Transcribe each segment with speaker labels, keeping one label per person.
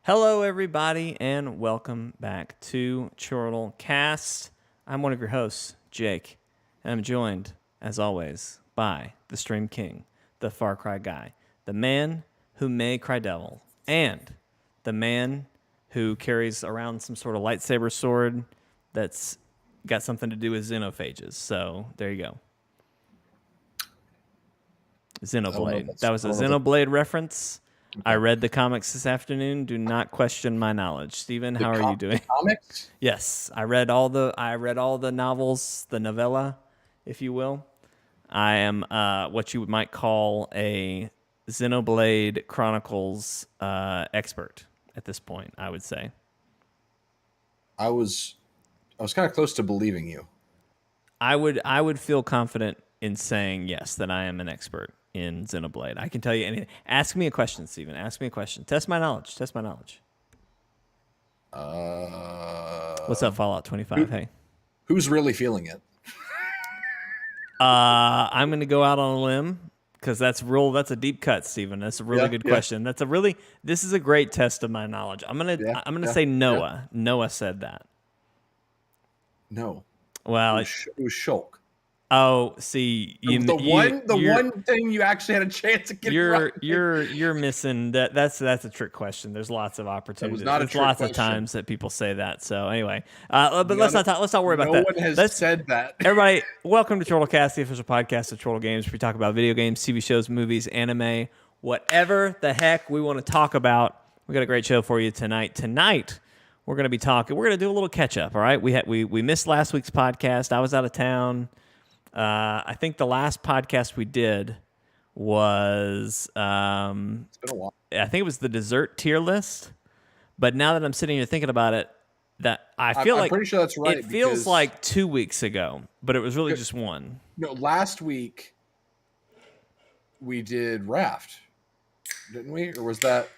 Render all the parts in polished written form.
Speaker 1: Hello, everybody, and welcome back to Chortle Cast. I'm one of your hosts, Jake, and I'm joined, as always, by the Stream King, the Far Cry guy, the man who may cry devil, and the man who carries around some sort of lightsaber sword that's got something to do with xenophages. So there you go. Xenoblade. That was a Xenoblade reference. Okay. I read the comics this afternoon. Do not question my knowledge. Steven, how are you doing?
Speaker 2: The comics?
Speaker 1: Yes, I read all the novels, the novella, if you will. I am what you might call a Xenoblade Chronicles expert at this point, I would say.
Speaker 2: I was kind of close to believing you.
Speaker 1: I would feel confident in saying yes that I am an expert in Xenoblade. I can tell you anything. Ask me a question, Steven. Ask me a question. Test my knowledge. What's up, Fallout 25? Hey.
Speaker 2: Who's really feeling it?
Speaker 1: I'm going to go out on a limb because that's a deep cut, Steven. That's a really good question. This is a great test of my knowledge. I'm going to say Noah. Yeah. Noah said that.
Speaker 2: No.
Speaker 1: Well,
Speaker 2: it was Shulk.
Speaker 1: Oh, see,
Speaker 2: the one thing you actually had a chance to get right.
Speaker 1: You're missing that. That's a trick question. There's lots of opportunities. There's lots of times that people say that. So anyway, but let's not worry about that.
Speaker 2: No one has said that.
Speaker 1: Everybody, welcome to Chortle Cast, the official podcast of Chortle Games, where we talk about video games, TV shows, movies, anime, whatever the heck we want to talk about. We got a great show for you tonight. Tonight, we're going to be talking. We're going to do a little catch up. All right, we missed last week's podcast. I was out of town. I think the last podcast we did was
Speaker 2: it's been a while.
Speaker 1: I think it was the dessert tier list. But now that I'm sitting here thinking about it, I'm
Speaker 2: pretty sure that's right.
Speaker 1: It feels like 2 weeks ago, but it was really just one.
Speaker 2: No, last week we did Raft, didn't we? Or was that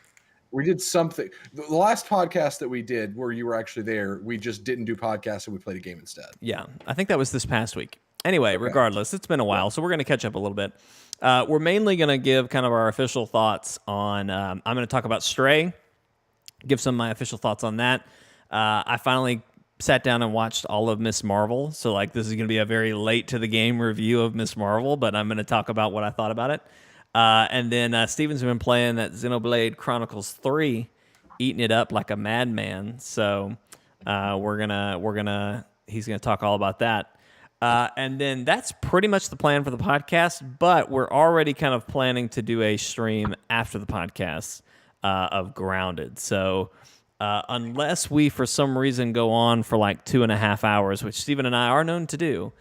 Speaker 2: we did something? The last podcast that we did, where you were actually there, we just didn't do podcasts and we played a game instead.
Speaker 1: Yeah, I think that was this past week. Anyway, regardless, it's been a while, so we're going to catch up a little bit. We're mainly going to give kind of our official thoughts on... I'm going to talk about Stray, give some of my official thoughts on that. I finally sat down and watched all of Miss Marvel, so this is going to be a very late-to-the-game review of Miss Marvel, but I'm going to talk about what I thought about it. And then Steven's been playing that Xenoblade Chronicles 3, eating it up like a madman, so he's going to talk all about that. And then that's pretty much the plan for the podcast, but we're already kind of planning to do a stream after the podcast of Grounded. So unless we, for some reason, go on for 2.5 hours, which Steven and I are known to do,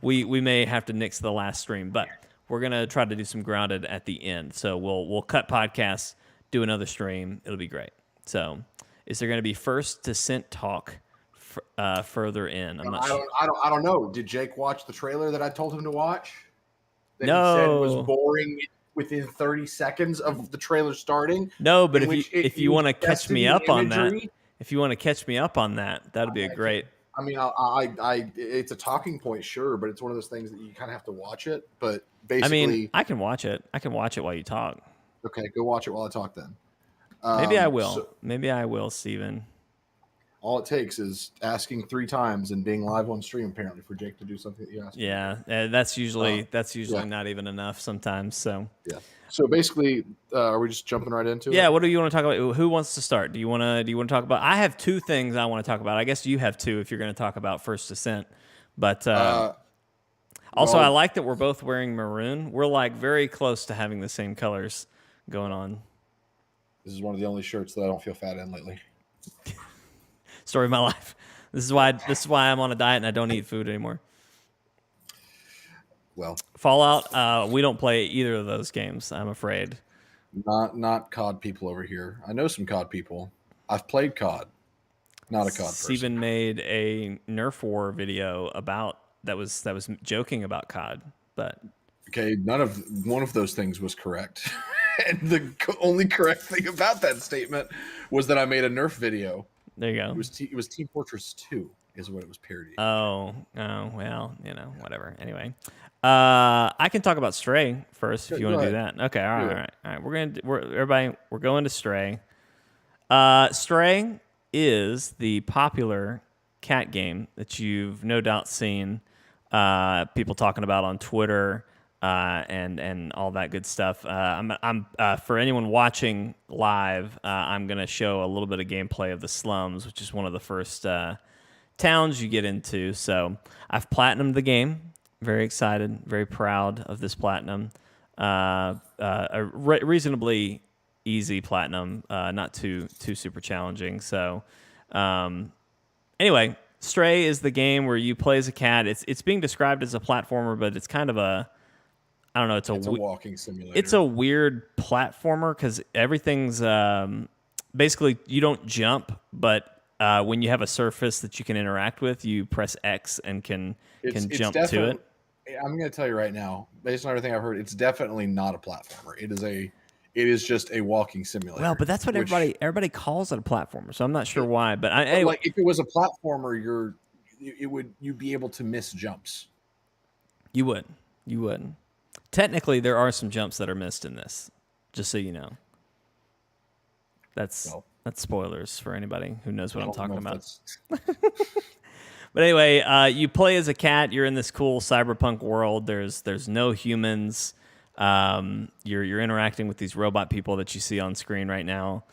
Speaker 1: we may have to nix the last stream. But we're going to try to do some Grounded at the end. So we'll cut podcasts, do another stream. It'll be great. So is there going to be First Descent talk further in? I'm not sure.
Speaker 2: I don't know. Did Jake watch the trailer that I told him to watch? That
Speaker 1: no.
Speaker 2: He said was boring within 30 seconds of the trailer starting.
Speaker 1: No, but if you want to catch me up on that, that'd be a great.
Speaker 2: I mean, it's a talking point, sure, but it's one of those things that you kind of have to watch it. But basically,
Speaker 1: I mean, I can watch it. I can watch it while you talk.
Speaker 2: Okay, go watch it while I talk then.
Speaker 1: Maybe I will. Maybe I will, Steven.
Speaker 2: All it takes is asking 3 times and being live on stream, apparently, for Jake to do something that you asked.
Speaker 1: Yeah, that's usually not even enough sometimes. So
Speaker 2: yeah. So basically, are we just jumping right into it?
Speaker 1: Yeah. What do you want to talk about? Who wants to start? Do you want to talk about? I have 2 things I want to talk about. I guess you have 2 if you're going to talk about First Descent. But also, I like that we're both wearing maroon. We're very close to having the same colors going on.
Speaker 2: This is one of the only shirts that I don't feel fat in lately.
Speaker 1: Story of my life. This is why I'm on a diet and I don't eat food anymore.
Speaker 2: Well,
Speaker 1: Fallout, we don't play either of those games, I'm afraid.
Speaker 2: Not COD people over here. I know some COD people. I've played COD. Not a COD person.
Speaker 1: Steven made a Nerf War video that was joking about COD, but
Speaker 2: okay, one of those things was correct. And the only correct thing about that statement was that I made a Nerf video.
Speaker 1: There you go.
Speaker 2: It was Team Fortress 2, is what it was parodying.
Speaker 1: Oh, well, whatever. Anyway, I can talk about Stray first if you want to do that. Okay, all right. We're going to Stray. Stray is the popular cat game that you've no doubt seen people talking about on Twitter and all that good stuff. I'm for anyone watching live, I'm gonna show a little bit of gameplay of the slums, which is one of the first towns you get into. So I've platinumed the game. Very excited, very proud of this platinum. A reasonably easy platinum, not too super challenging. So anyway, Stray is the game where you play as a cat. It's being described as a platformer, but it's kind of a, I don't know. It's
Speaker 2: a walking simulator.
Speaker 1: It's a weird platformer because everything's basically you don't jump, but when you have a surface that you can interact with, you press X and can jump to it.
Speaker 2: I'm going to tell you right now, based on everything I've heard, it's definitely not a platformer. It is just a walking simulator.
Speaker 1: Well, but that's what everybody calls it, a platformer. So I'm not sure why, but anyway.
Speaker 2: Like if it was a platformer, you'd be able to miss jumps.
Speaker 1: You would. Technically, there are some jumps that are missed in this, just so you know. That's spoilers for anybody who knows what I'm talking about. But anyway, you play as a cat. You're in this cool cyberpunk world. There's no humans. You're interacting with these robot people that you see on screen right now.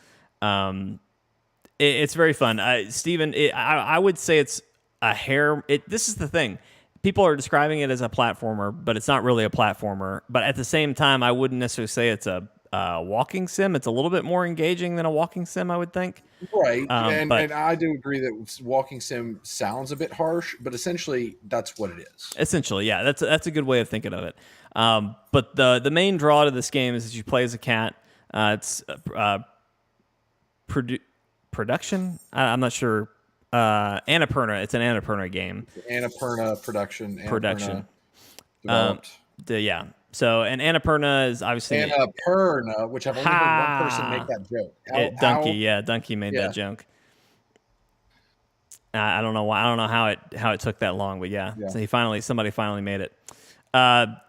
Speaker 1: It's very fun. Steven, I would say it's a hair. This is the thing. People are describing it as a platformer, but it's not really a platformer. But at the same time, I wouldn't necessarily say it's a walking sim. It's a little bit more engaging than a walking sim, I would think.
Speaker 2: Right, and I do agree that walking sim sounds a bit harsh, but essentially that's what it is.
Speaker 1: Essentially, yeah, that's a good way of thinking of it. But the main draw to this game is that you play as a cat. It's production. I'm not sure. Annapurna. It's an Annapurna game.
Speaker 2: Annapurna production.
Speaker 1: Developed. Yeah. So, and Annapurna is obviously
Speaker 2: Annapurna, which I've only heard one person make that joke.
Speaker 1: Donkey made that joke. I don't know why. I don't know how it took that long, but yeah. So somebody finally made it.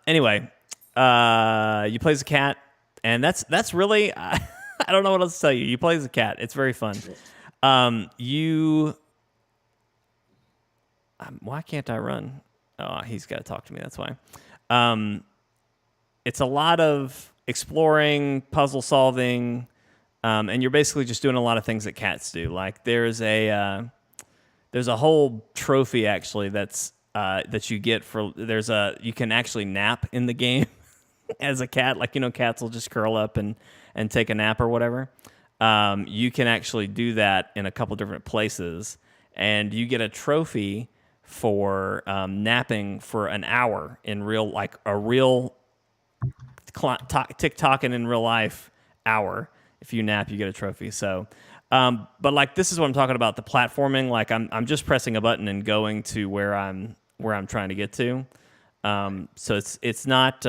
Speaker 1: Anyway, you play as a cat, and that's really I don't know what else to tell you. You play as a cat. It's very fun. Why can't I run? Oh, he's got to talk to me. That's why. It's a lot of exploring, puzzle solving, and you're basically just doing a lot of things that cats do. Like there's a whole trophy actually that you get you can actually nap in the game as a cat. Like cats will just curl up and take a nap or whatever. You can actually do that in a couple different places, and you get a trophy for napping for an hour in real TikToking in real life hour. If you nap, you get a trophy. So, but like this is what I'm talking about, the platforming. Like I'm just pressing a button and going to where I'm trying to get to. So it's not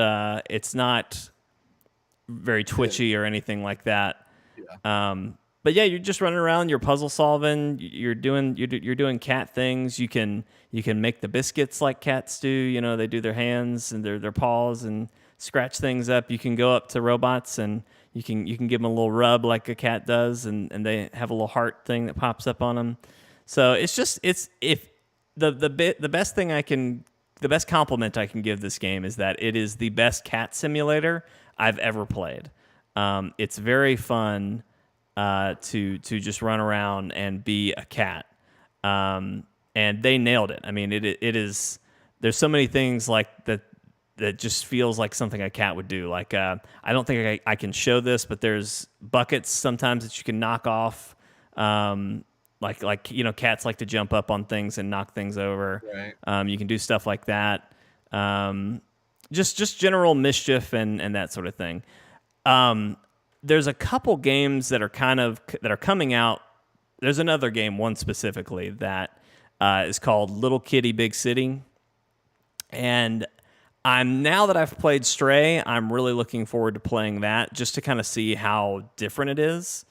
Speaker 1: very twitchy or anything like that. Yeah. But yeah, you're just running around. You're puzzle solving. You're doing cat things. You can make the biscuits like cats do. They do their hands and their paws and scratch things up. You can go up to robots and you can give them a little rub like a cat does, and they have a little heart thing that pops up on them. So the best compliment I can give this game is that it is the best cat simulator I've ever played. It's very fun to just run around and be a cat. And they nailed it. I mean, it is. There's so many things like that just feels like something a cat would do. Like I don't think I can show this, but there's buckets sometimes that you can knock off. Like cats like to jump up on things and knock things over. Right. You can do stuff like that. Just general mischief and that sort of thing. There's a couple games that are coming out. There's another game, one specifically, that is called Little Kitty Big City. And now that I've played Stray, I'm really looking forward to playing that just to kind of see how different it is.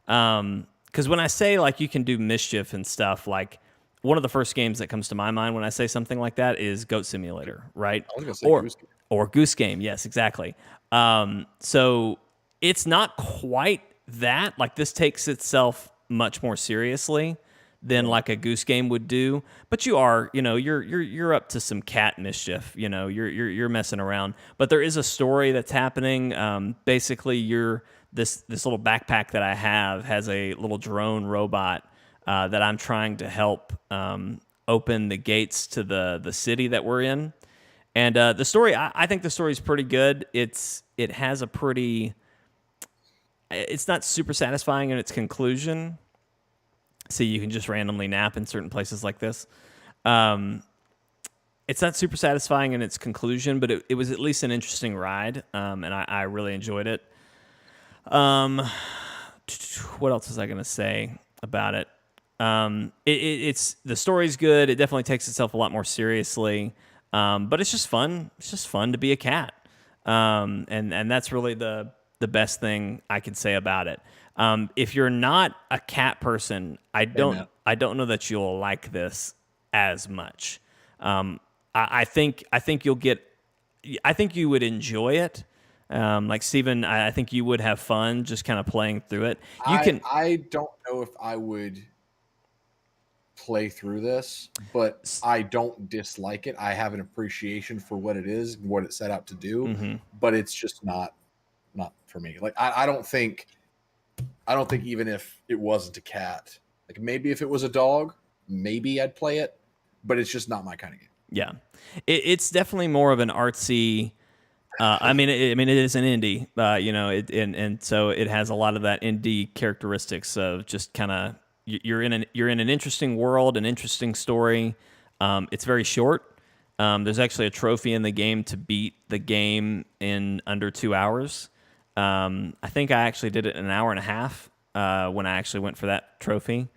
Speaker 1: Because when I say like you can do mischief and stuff, like one of the first games that comes to my mind when I say something like that is Goat Simulator, right?
Speaker 2: I was gonna say
Speaker 1: Or
Speaker 2: Goose Game.
Speaker 1: or Goose Game. Yes, exactly. So it's not quite that. Like this takes itself much more seriously than like a Goose Game would do. But you are, you're up to some cat mischief. You're messing around. But there is a story that's happening. Basically, this little backpack that I have has a little drone robot that I'm trying to help open the gates to the city that we're in. And the story, I think the story is pretty good. It has a pretty, it's not super satisfying in its conclusion. So you can just randomly nap in certain places like this. It's not super satisfying in its conclusion, but it was at least an interesting ride, and I really enjoyed it. What else was I going to say about it? It's the story's good. It definitely takes itself a lot more seriously, but it's just fun. It's just fun to be a cat, and that's really the best thing I can say about it. If you're not a cat person, I don't know that you'll like this as much. I think you'll get. I think you would enjoy it. Like Steven, I think you would have fun just kind of playing through it.
Speaker 2: I don't know if I would play through this, but I don't dislike it. I have an appreciation for what it is, what it set out to do, but it's just not for me. Like I don't think even if it wasn't a cat, like maybe if it was a dog, maybe I'd play it, but it's just not my kind of game.
Speaker 1: Yeah, it's definitely more of an artsy. I mean, it is an indie, and so it has a lot of that indie characteristics of just kind of you're in an interesting world, an interesting story. It's very short. There's actually a trophy in the game to beat the game in under 2 hours. I think I actually did it in an hour and a half when I actually went for that trophy.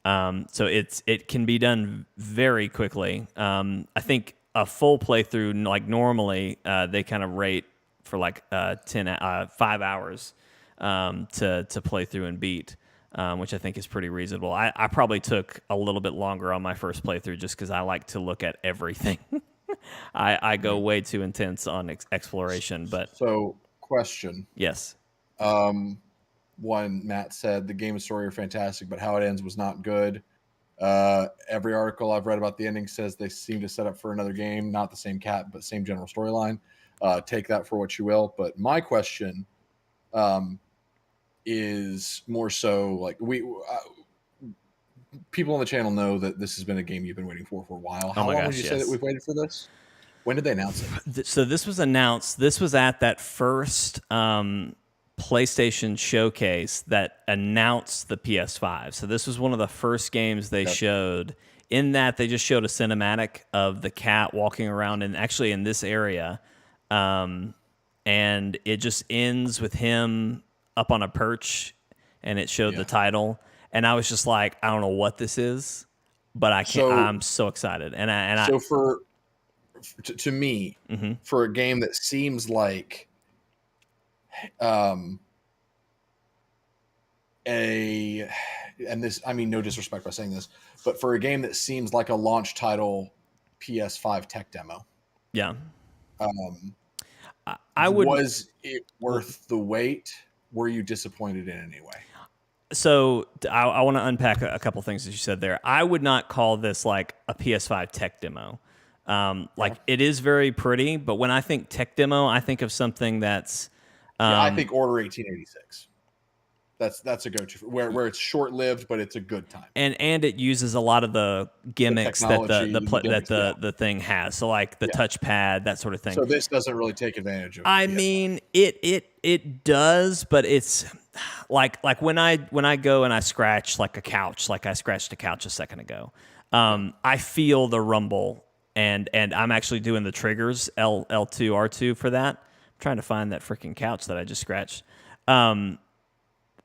Speaker 1: So it can be done very quickly. I think a full playthrough, like normally, they kind of rate for like 5 hours to play through and beat, which I think is pretty reasonable. I probably took a little bit longer on my first playthrough just because I like to look at everything. I go way too intense on exploration, but
Speaker 2: so question.
Speaker 1: Yes.
Speaker 2: One, Matt said the game and story are fantastic, but how it ends was not good. Every article I've read about the ending says they seem to set up for another game, not the same cat, but same general storyline. Take that for what you will. But my question is more so like people on the channel know that this has been a game you've been waiting for a while. How long would you say that we've waited for this? When did they announce it?
Speaker 1: So this was announced. This was at that first PlayStation showcase that announced the PS5. So this was one of the first games they showed. In that, they just showed a cinematic of the cat walking around and actually in this area, and it just ends with him up on a perch, and it showed the title. And I was just like, I don't know what this is, but I can't. I'm so excited.
Speaker 2: To me, for a game that seems like and this, I mean, no disrespect by saying this, but for a game that seems like a launch title PS5 tech demo, was it worth the wait? Were you disappointed in any way?
Speaker 1: So I want to unpack a couple things that you said there. I would not call this like a PS5 tech demo. It is very pretty, but when I think tech demo, I think of something that's
Speaker 2: I think Order 1886. That's a go-to where it's short-lived, but it's a good time.
Speaker 1: And it uses a lot of the gimmicks that the thing has. So like the touchpad, that sort of thing.
Speaker 2: So this doesn't really take advantage of.
Speaker 1: I mean, it does, but it's like when I go and I scratch like a couch, like I scratched a couch a second ago. I feel the rumble, and I'm actually doing the triggers L2 R2 for that. I'm trying to find that freaking couch that I just scratched.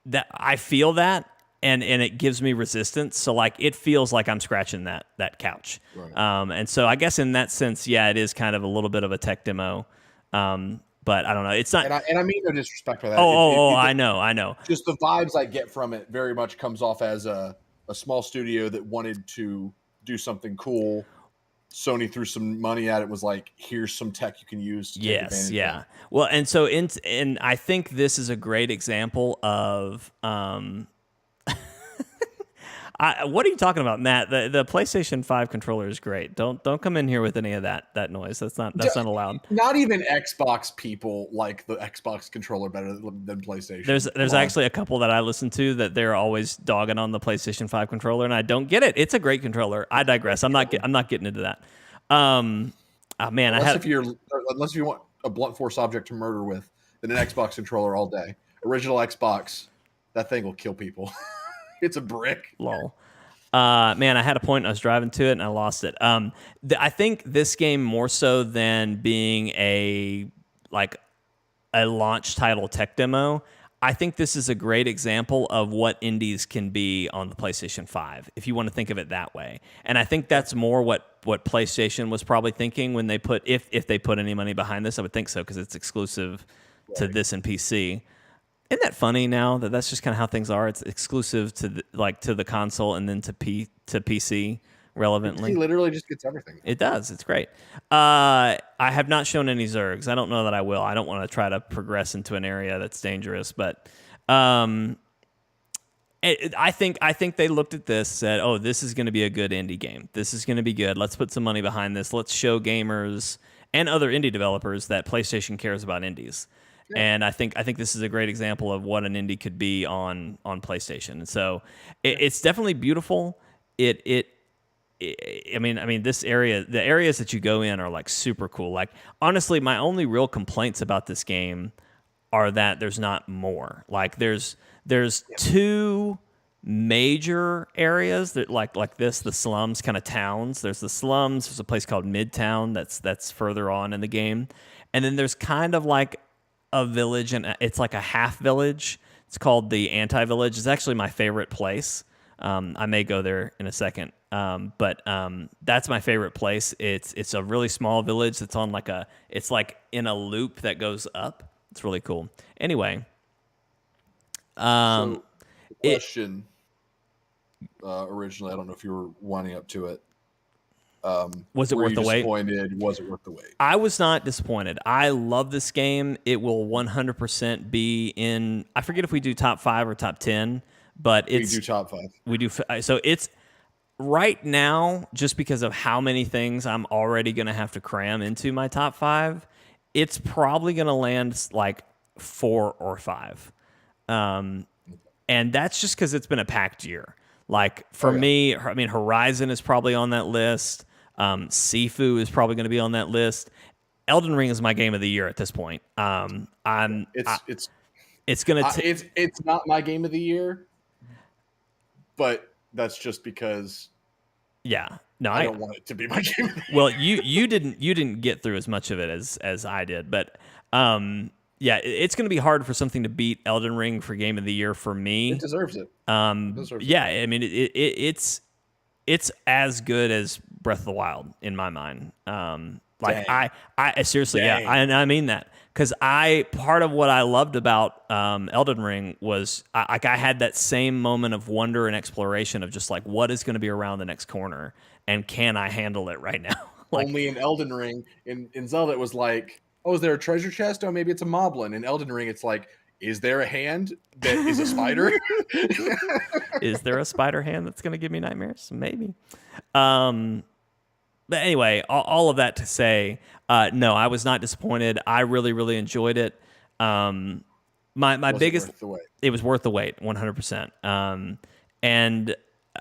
Speaker 1: That I feel that, and it gives me resistance. So like it feels like I'm scratching that couch. Right. And so I guess in that sense, it is kind of a little bit of a tech demo. But I don't know. It's not.
Speaker 2: And I mean no disrespect by that.
Speaker 1: I know.
Speaker 2: Just the vibes I get from it very much comes off as a small studio that wanted to do something cool. Sony threw some money at it, was like, here's some tech you can use to take advantage of that.
Speaker 1: Well, and so and I think this is a great example of what are you talking about, Matt? The PlayStation 5 controller is great. Don't come in here with any of that noise. That's not allowed.
Speaker 2: Not even Xbox people like the Xbox controller better than PlayStation.
Speaker 1: There's actually a couple that I listen to that they're always dogging on the PlayStation 5 controller, and I don't get it. It's a great controller. I digress. I'm not getting into that. Oh man,
Speaker 2: unless if you want a blunt force object to murder with, then an Xbox controller all day. Original Xbox, that thing will kill people. It's a brick.
Speaker 1: Lol. Man, I had a point. I was driving to it and I lost it. I think this game, more so than being a launch title tech demo, I think this is a great example of what indies can be on the PlayStation 5, if you want to think of it that way. And I think that's more what PlayStation was probably thinking when they put, if they put any money behind this. I would think so, because it's exclusive to this and PC. Isn't that funny now that that's just kind of how things are? It's exclusive to the console and then to PC relevantly.
Speaker 2: He literally just gets everything.
Speaker 1: It does. It's great. I have not shown any Zergs. I don't know that I will. I don't want to try to progress into an area that's dangerous, but I think they looked at this, said, "Oh, this is going to be a good indie game. This is going to be good. Let's put some money behind this. Let's show gamers and other indie developers that PlayStation cares about indies." Yeah. And I think this is a great example of what an indie could be on PlayStation. And so it's definitely beautiful. I mean, this area, the areas that you go in are like super cool. Like, honestly, my only real complaints about this game are that there's not more. Like, there's two major areas that like this, the slums kind of towns. There's the slums. There's a place called Midtown that's further on in the game, and then there's kind of like a village, and it's like a half village. It's called the Anti-Village. It's actually my favorite place. I may go there in a second, but that's my favorite place. It's a really small village that's on it's like in a loop that goes up. It's really cool. Anyway,
Speaker 2: so the question originally, I don't know if you were winding up to it.
Speaker 1: Was it worth the wait?
Speaker 2: Was it worth the wait?
Speaker 1: I was not disappointed. I love this game. It will 100% be in. I forget if we do top 5 or top 10, but we
Speaker 2: do top 5.
Speaker 1: We do. So it's right now, just because of how many things I'm already going to have to cram into my top 5. It's probably going to land like 4 or 5, and that's just because it's been a packed year. Like for me, I mean, Horizon is probably on that list. Sifu is probably going to be on that list. Elden Ring is my game of the year at this point. It's
Speaker 2: not my game of the year, but that's just because.
Speaker 1: Yeah, no,
Speaker 2: I don't want it to be my game of the year.
Speaker 1: Well, you didn't get through as much of it as I did, but yeah, it's going to be hard for something to beat Elden Ring for game of the year for me.
Speaker 2: It deserves it.
Speaker 1: Yeah, I mean, it's as good as Breath of the Wild in my mind. I seriously,
Speaker 2: Dang.
Speaker 1: yeah, I mean that, because part of what I loved about Elden Ring was I had that same moment of wonder and exploration of just like, what is going to be around the next corner, and can I handle it right now? Like,
Speaker 2: only in Elden Ring, in Zelda, it was like, oh, is there a treasure chest? Oh, maybe it's a moblin. In Elden Ring, it's like, is there a hand that is a spider?
Speaker 1: Is there a spider hand that's going to give me nightmares? Maybe. But anyway, all of that to say, no, I was not disappointed. I really, really enjoyed it. My biggest, it was worth the wait, 100%. And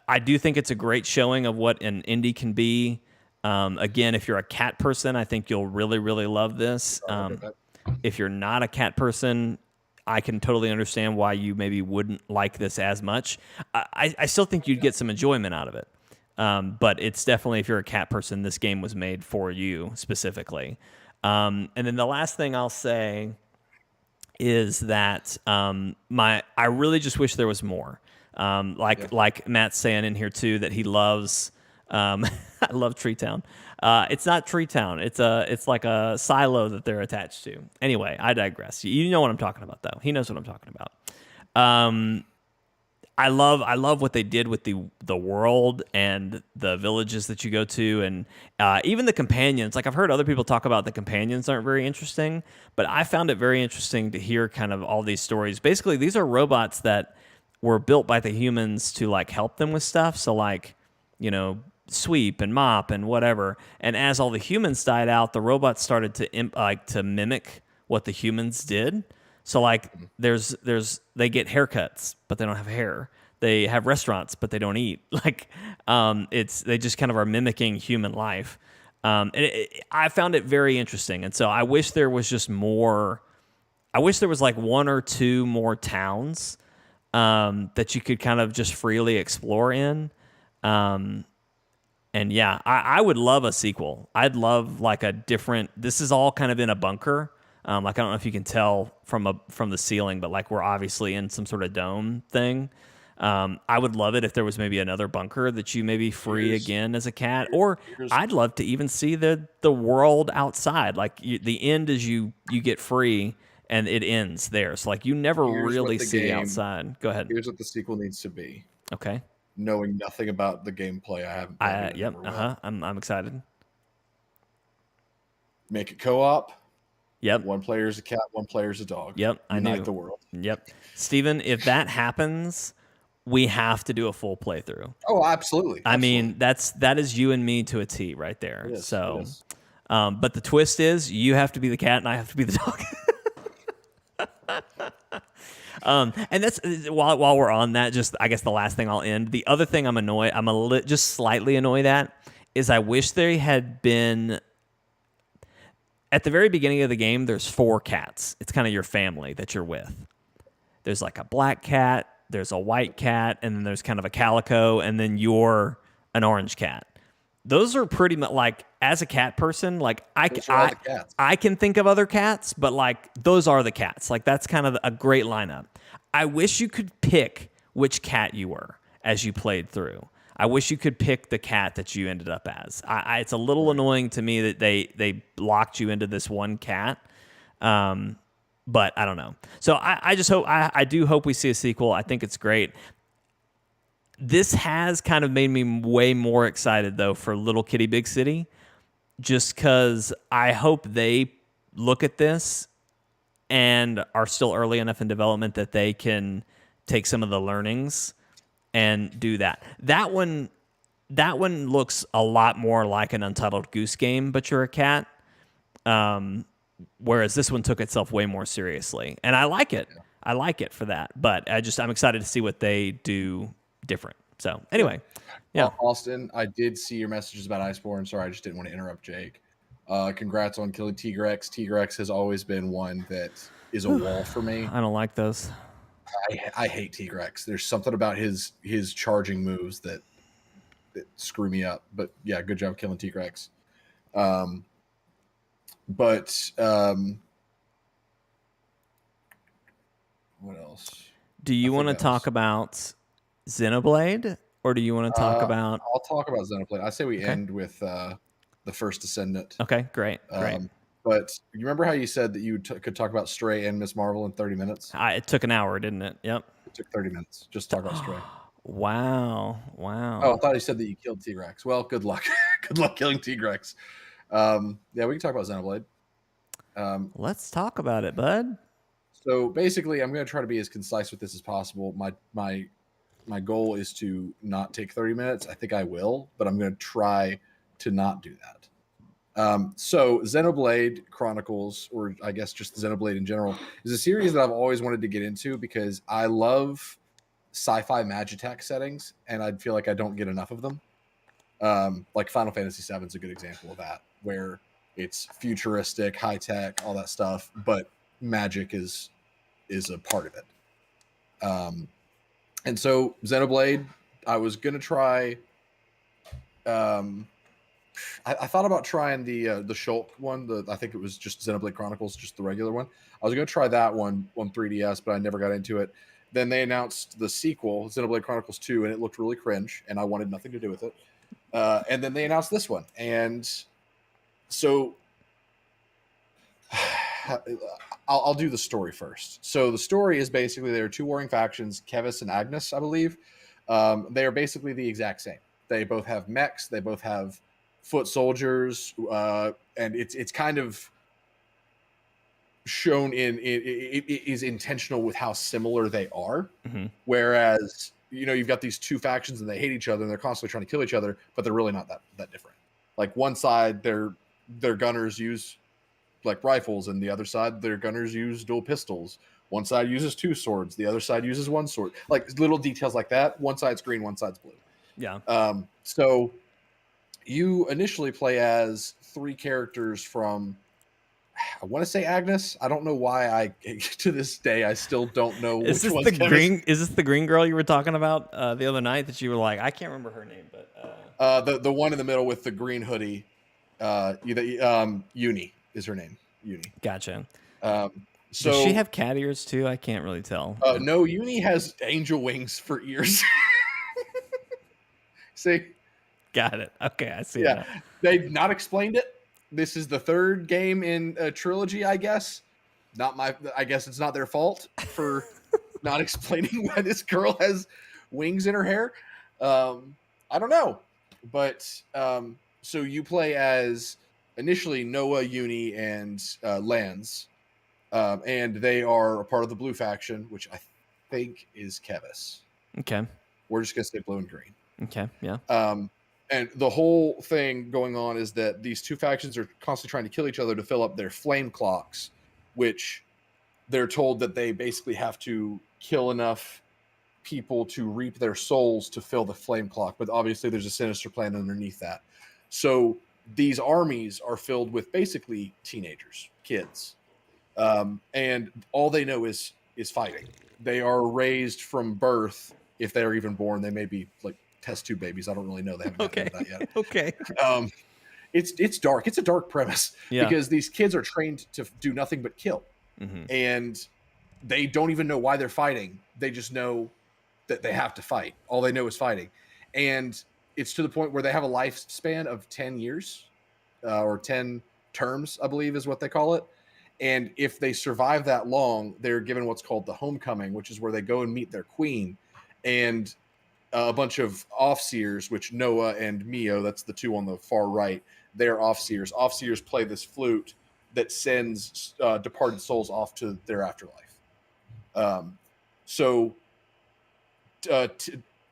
Speaker 1: I do think it's a great showing of what an indie can be. Again, if you're a cat person, I think you'll really, really love this. If you're not a cat person, I can totally understand why you maybe wouldn't like this as much. I still think you'd get some enjoyment out of it. But it's definitely, if you're a cat person, this game was made for you specifically. And then the last thing I'll say is that I really just wish there was more. Like Matt's saying in here too, that he loves. I love Tree Town. It's not Tree Town. It's like a silo that they're attached to. Anyway, I digress. You know what I'm talking about, though. He knows what I'm talking about. I love what they did with the world and the villages that you go to, and even the companions. Like I've heard other people talk about the companions aren't very interesting, but I found it very interesting to hear kind of all these stories. Basically, these are robots that were built by the humans to like help them with stuff. So like, you know, sweep and mop and whatever. And as all the humans died out, the robots started to mimic what the humans did. So like there's they get haircuts, but they don't have hair. They have restaurants, but they don't eat. Like it's they just kind of are mimicking human life. I found it very interesting, and so I wish there was just more. I wish there was like one or two more towns that you could kind of just freely explore in. Um, and yeah, I would love a sequel. I'd love like a different. This is all kind of in a bunker. Like I don't know if you can tell from the ceiling, but like we're obviously in some sort of dome thing. I would love it if there was maybe another bunker that you maybe free again as a cat, or I'd love to even see the world outside. Like the end is you get free and it ends there. So like you never really see outside. Go ahead.
Speaker 2: Here's what the sequel needs to be.
Speaker 1: Okay.
Speaker 2: Knowing nothing about the gameplay, I haven't played it.
Speaker 1: Yep. I'm excited.
Speaker 2: Make it co-op.
Speaker 1: Yep.
Speaker 2: One player is a cat, one player is a dog.
Speaker 1: Yep.
Speaker 2: Unite the world.
Speaker 1: Yep. Steven, if that happens, we have to do a full playthrough.
Speaker 2: Oh, absolutely.
Speaker 1: I mean, that is you and me to a T right there. So, but the twist is you have to be the cat and I have to be the dog. And that's while we're on that, just I guess the last thing I'll end. The other thing I'm just slightly annoyed at is I wish there had been. At the very beginning of the game, there's 4 cats. It's kind of your family that you're with. There's like a black cat, there's a white cat, and then there's kind of a calico, and then you're an orange cat. Those are pretty much like, as a cat person, like I can think of other cats, but like those are the cats. Like that's kind of a great lineup. I wish you could pick which cat you were as you played through. I wish you could pick the cat that you ended up as. It's a little annoying to me that they locked you into this one cat. But I don't know. So I just hope I do hope we see a sequel. I think it's great. This has kind of made me way more excited though for Little Kitty Big City, just because I hope they look at this and are still early enough in development that they can take some of the learnings and do that. That one looks a lot more like an Untitled Goose Game, but you're a cat. Whereas this one took itself way more seriously, and I like it. I like it for that. But I'm excited to see what they do different. So anyway, yeah.
Speaker 2: Austin, I did see your messages about Iceborne. Sorry, I just didn't want to interrupt Jake. Congrats on killing Tigrex. Tigrex has always been one that is a wall for me.
Speaker 1: I don't like those.
Speaker 2: I hate Tigrex. There's something about his charging moves that screw me up. But yeah, good job killing Tigrex. But what else?
Speaker 1: Do you want to talk about Xenoblade, or do you want to talk about?
Speaker 2: I'll talk about Xenoblade. I say we end with the First Descendant.
Speaker 1: Okay, great.
Speaker 2: But you remember how you said that you could talk about Stray and Miss Marvel in 30 minutes?
Speaker 1: It took an hour, didn't it? Yep.
Speaker 2: It took 30 minutes. Just talk about Stray.
Speaker 1: Wow.
Speaker 2: Oh, I thought you said that you killed T-Rex. Well, good luck. Good luck killing T-Rex. Yeah, we can talk about Xenoblade.
Speaker 1: Let's talk about it, bud.
Speaker 2: So basically, I'm going to try to be as concise with this as possible. My goal is to not take 30 minutes. I think I will, but I'm going to try to not do that. So Xenoblade Chronicles, or I guess just Xenoblade in general, is a series that I've always wanted to get into because I love sci-fi Magitech settings, and I feel like I don't get enough of them. Like Final Fantasy VII is a good example of that, where it's futuristic, high tech, all that stuff, but magic is a part of it. And so Xenoblade, I was gonna try. I thought about trying the Shulk one. I think it was just Xenoblade Chronicles, just the regular one. I was going to try that one on 3DS, but I never got into it. Then they announced the sequel, Xenoblade Chronicles 2, and it looked really cringe, and I wanted nothing to do with it. And then they announced this one. And so I'll do the story first. So the story is basically there are two warring factions, Kevis and Agnes, I believe. They are basically the exact same. They both have mechs. They both have foot soldiers, and it's kind of shown it is intentional with how similar they are.
Speaker 1: Mm-hmm.
Speaker 2: Whereas you've got these two factions and they hate each other and they're constantly trying to kill each other, but they're really not that different. Like one side, their gunners use like rifles, and the other side, their gunners use dual pistols. One side uses two swords, the other side uses one sword. Like little details like that. One side's green, one side's blue.
Speaker 1: Yeah.
Speaker 2: So you initially play as three characters from, I want to say Agnes. I don't know why to this day, I still don't know
Speaker 1: Is
Speaker 2: which
Speaker 1: this
Speaker 2: one's
Speaker 1: the green? Is this the green girl you were talking about the other night that you were like, I can't remember her name, but
Speaker 2: the one in the middle with the green hoodie, Uni is her name. Uni.
Speaker 1: Gotcha.
Speaker 2: So
Speaker 1: does she have cat ears too? I can't really tell.
Speaker 2: No, Uni has angel wings for ears. See?
Speaker 1: Got it. Okay, I see.
Speaker 2: Yeah, they've not explained it. This is the third game in a trilogy, I guess. I guess it's not their fault for not explaining why this girl has wings in her hair. I don't know, but so you play as initially Noah, Uni, and Lance, and they are a part of the blue faction, which I think is Kevis.
Speaker 1: Okay.
Speaker 2: We're just gonna say blue and green.
Speaker 1: Okay. Yeah.
Speaker 2: And the whole thing going on is that these two factions are constantly trying to kill each other to fill up their flame clocks, which they're told that they basically have to kill enough people to reap their souls to fill the flame clock. But obviously there's a sinister plan underneath that. So these armies are filled with basically teenagers, kids. And all they know is fighting. They are raised from birth. If they're even born, they may be like test tube babies. I don't really know. They haven't gotten into that yet.
Speaker 1: Okay.
Speaker 2: It's dark. It's a dark premise because these kids are trained to do nothing but kill.
Speaker 1: Mm-hmm.
Speaker 2: And they don't even know why they're fighting. They just know that they have to fight. All they know is fighting. And it's to the point where they have a lifespan of 10 years or 10 terms, I believe is what they call it. And if they survive that long, they're given what's called the homecoming, which is where they go and meet their queen. And a bunch of offseers, which Noah and Mio, that's the two on the far right, they're offseers. Offseers play this flute that sends departed souls off to their afterlife.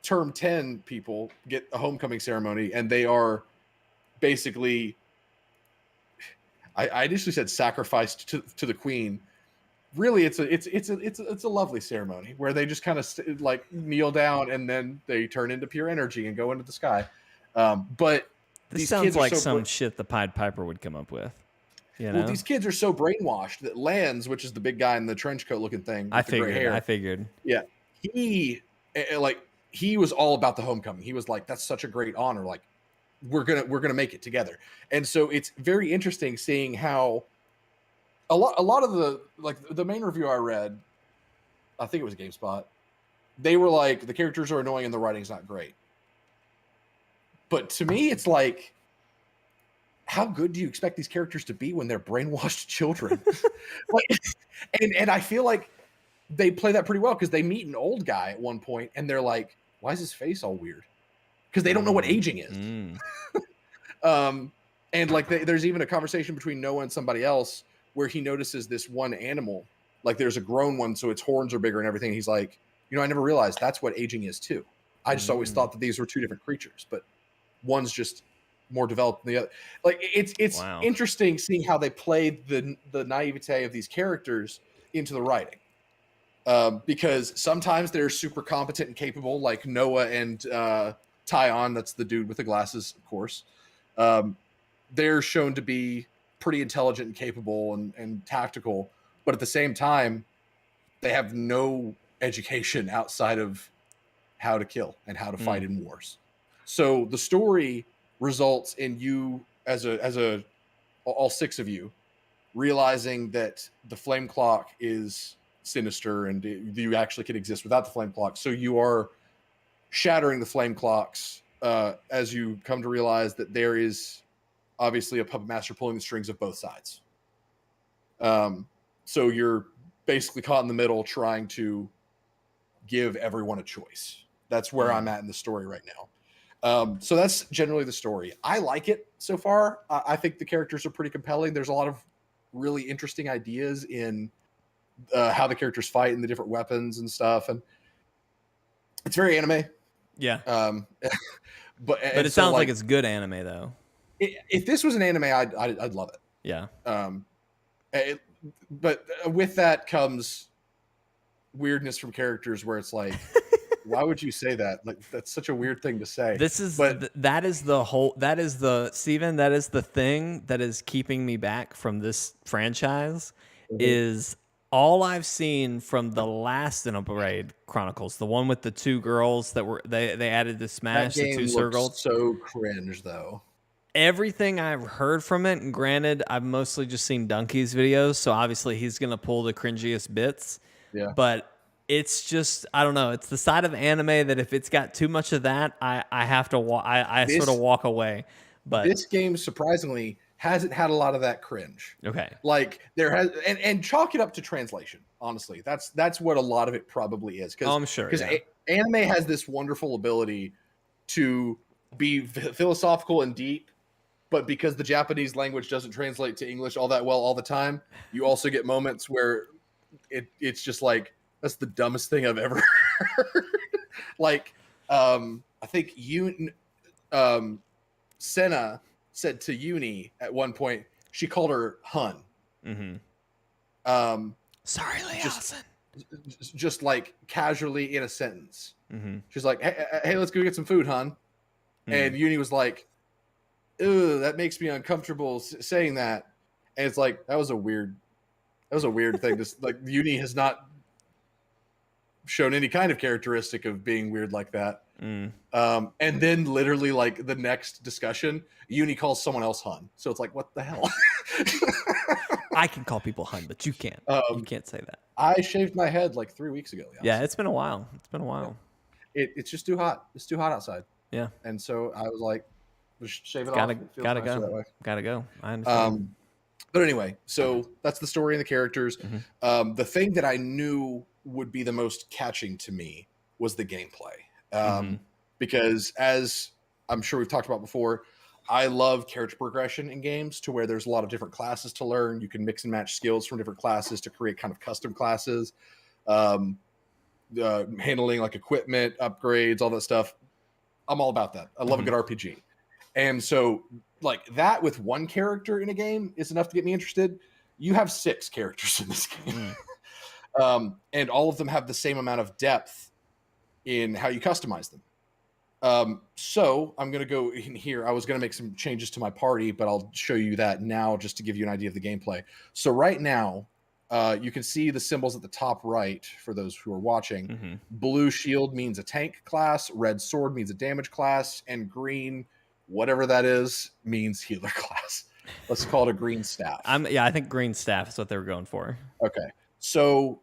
Speaker 2: Term 10 people get a homecoming ceremony, and they are basically, I initially said sacrificed to the queen. Really, it's a lovely ceremony where they just kind of like kneel down and then they turn into pure energy and go into the sky. But
Speaker 1: this sounds like some shit the Pied Piper would come up with.
Speaker 2: Well, these kids are so brainwashed that Lance, which is the big guy in the trench coat looking thing, with the gray hair,
Speaker 1: I figured.
Speaker 2: Yeah, he was all about the homecoming. He was like, "That's such a great honor. Like, we're gonna make it together." And so it's very interesting seeing how a lot of the main review I read, I think it was GameSpot, they were like, the characters are annoying and the writing's not great. But to me, it's like, how good do you expect these characters to be when they're brainwashed children? and I feel like they play that pretty well because they meet an old guy at one point and they're like, why is his face all weird? Because they don't know what aging is. And like there's even a conversation between Noah and somebody else where he notices this one animal, like there's a grown one, so its horns are bigger and everything. He's like, I never realized that's what aging is too. I just always thought that these were two different creatures, but one's just more developed than the other. Like it's interesting seeing how they played the naivete of these characters into the writing. Because sometimes they're super competent and capable, like Noah and Tyon, that's the dude with the glasses, of course. They're shown to be pretty intelligent and capable and tactical, but at the same time, they have no education outside of how to kill and how to fight in wars. So the story results in you as all six of you realizing that the flame clock is sinister and you actually can exist without the flame clock. So you are shattering the flame clocks as you come to realize that there is obviously a puppet master pulling the strings of both sides. So you're basically caught in the middle trying to give everyone a choice. That's where I'm at in the story right now. So that's generally the story. I like it so far. I think the characters are pretty compelling. There's a lot of really interesting ideas in how the characters fight and the different weapons and stuff. And it's very anime.
Speaker 1: Yeah.
Speaker 2: But
Speaker 1: it sounds like it's good anime though.
Speaker 2: If this was an anime, I'd love it.
Speaker 1: Yeah.
Speaker 2: But with that comes weirdness from characters where it's like, why would you say that? Like, that's such a weird thing to say.
Speaker 1: That is Steven, that is the thing that is keeping me back from this franchise is all I've seen from the last Xenoblade Chronicles, the one with the two girls that were they added to Smash,
Speaker 2: that game
Speaker 1: the two circles.
Speaker 2: So cringe though.
Speaker 1: Everything I've heard from it, and granted, I've mostly just seen Donkey's videos, so obviously he's gonna pull the cringiest bits.
Speaker 2: Yeah.
Speaker 1: But it's just, I don't know. It's the side of anime that if it's got too much of that, I have to sort of walk away. But
Speaker 2: this game surprisingly hasn't had a lot of that cringe.
Speaker 1: Okay.
Speaker 2: Like there has, and chalk it up to translation. Honestly, that's what a lot of it probably is. Because
Speaker 1: I'm sure.
Speaker 2: Because anime has this wonderful ability to be philosophical and deep, but because the Japanese language doesn't translate to English all that well all the time, you also get moments where it's just like, that's the dumbest thing I've ever heard. Like, I think Senna said to Uni at one point, she called her Hun.
Speaker 1: Mm-hmm. Sorry, Leosin.
Speaker 2: Just like casually in a sentence.
Speaker 1: Mm-hmm.
Speaker 2: She's like, hey, let's go get some food, Hun. Mm-hmm. And Uni was like, ew, that makes me uncomfortable saying that. And it's like, that was a weird thing. Just like Uni has not shown any kind of characteristic of being weird like that. And then literally like the next discussion, Uni calls someone else Hun. So it's like, what the hell?
Speaker 1: I can call people Hun, but you can't. You can't say that.
Speaker 2: I shaved my head like 3 weeks ago.
Speaker 1: Yeah, it's been a while.
Speaker 2: It's just too hot. It's too hot outside.
Speaker 1: Yeah.
Speaker 2: And so I was like, just shave it
Speaker 1: gotta,
Speaker 2: off.
Speaker 1: Gotta go. Gotta go. I understand.
Speaker 2: But anyway, so that's the story and the characters. Mm-hmm. The thing that I knew would be the most catching to me was the gameplay. Because as I'm sure we've talked about before, I love character progression in games to where there's a lot of different classes to learn. You can mix and match skills from different classes to create kind of custom classes, handling like equipment, upgrades, all that stuff. I'm all about that. I love a good RPG. And so like that with one character in a game is enough to get me interested. You have 6 characters in this game. And all of them have the same amount of depth in how you customize them. So I'm going to go in here. I was going to make some changes to my party, but I'll show you that now just to give you an idea of the gameplay. So right now, you can see the symbols at the top right for those who are watching. Blue shield means a tank class, red sword means a damage class, and green, whatever that is, means healer class. Let's call it a green staff.
Speaker 1: I think green staff is what they were going for.
Speaker 2: Okay. So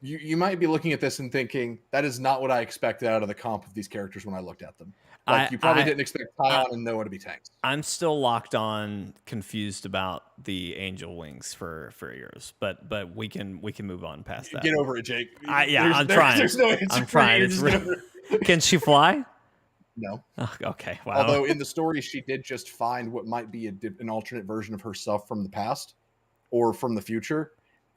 Speaker 2: you might be looking at this and thinking, that is not what I expected out of the comp of these characters when I looked at them. Like, you probably didn't expect Tyon and Noah to be tanks.
Speaker 1: I'm still locked on, confused about the angel wings for yours, but we can move on past that.
Speaker 2: Get over it, Jake.
Speaker 1: I'm trying.
Speaker 2: There's no answer.
Speaker 1: I'm trying. Can she fly?
Speaker 2: No.
Speaker 1: Oh, okay. Wow.
Speaker 2: Although in the story, she did just find what might be an alternate version of herself from the past or from the future.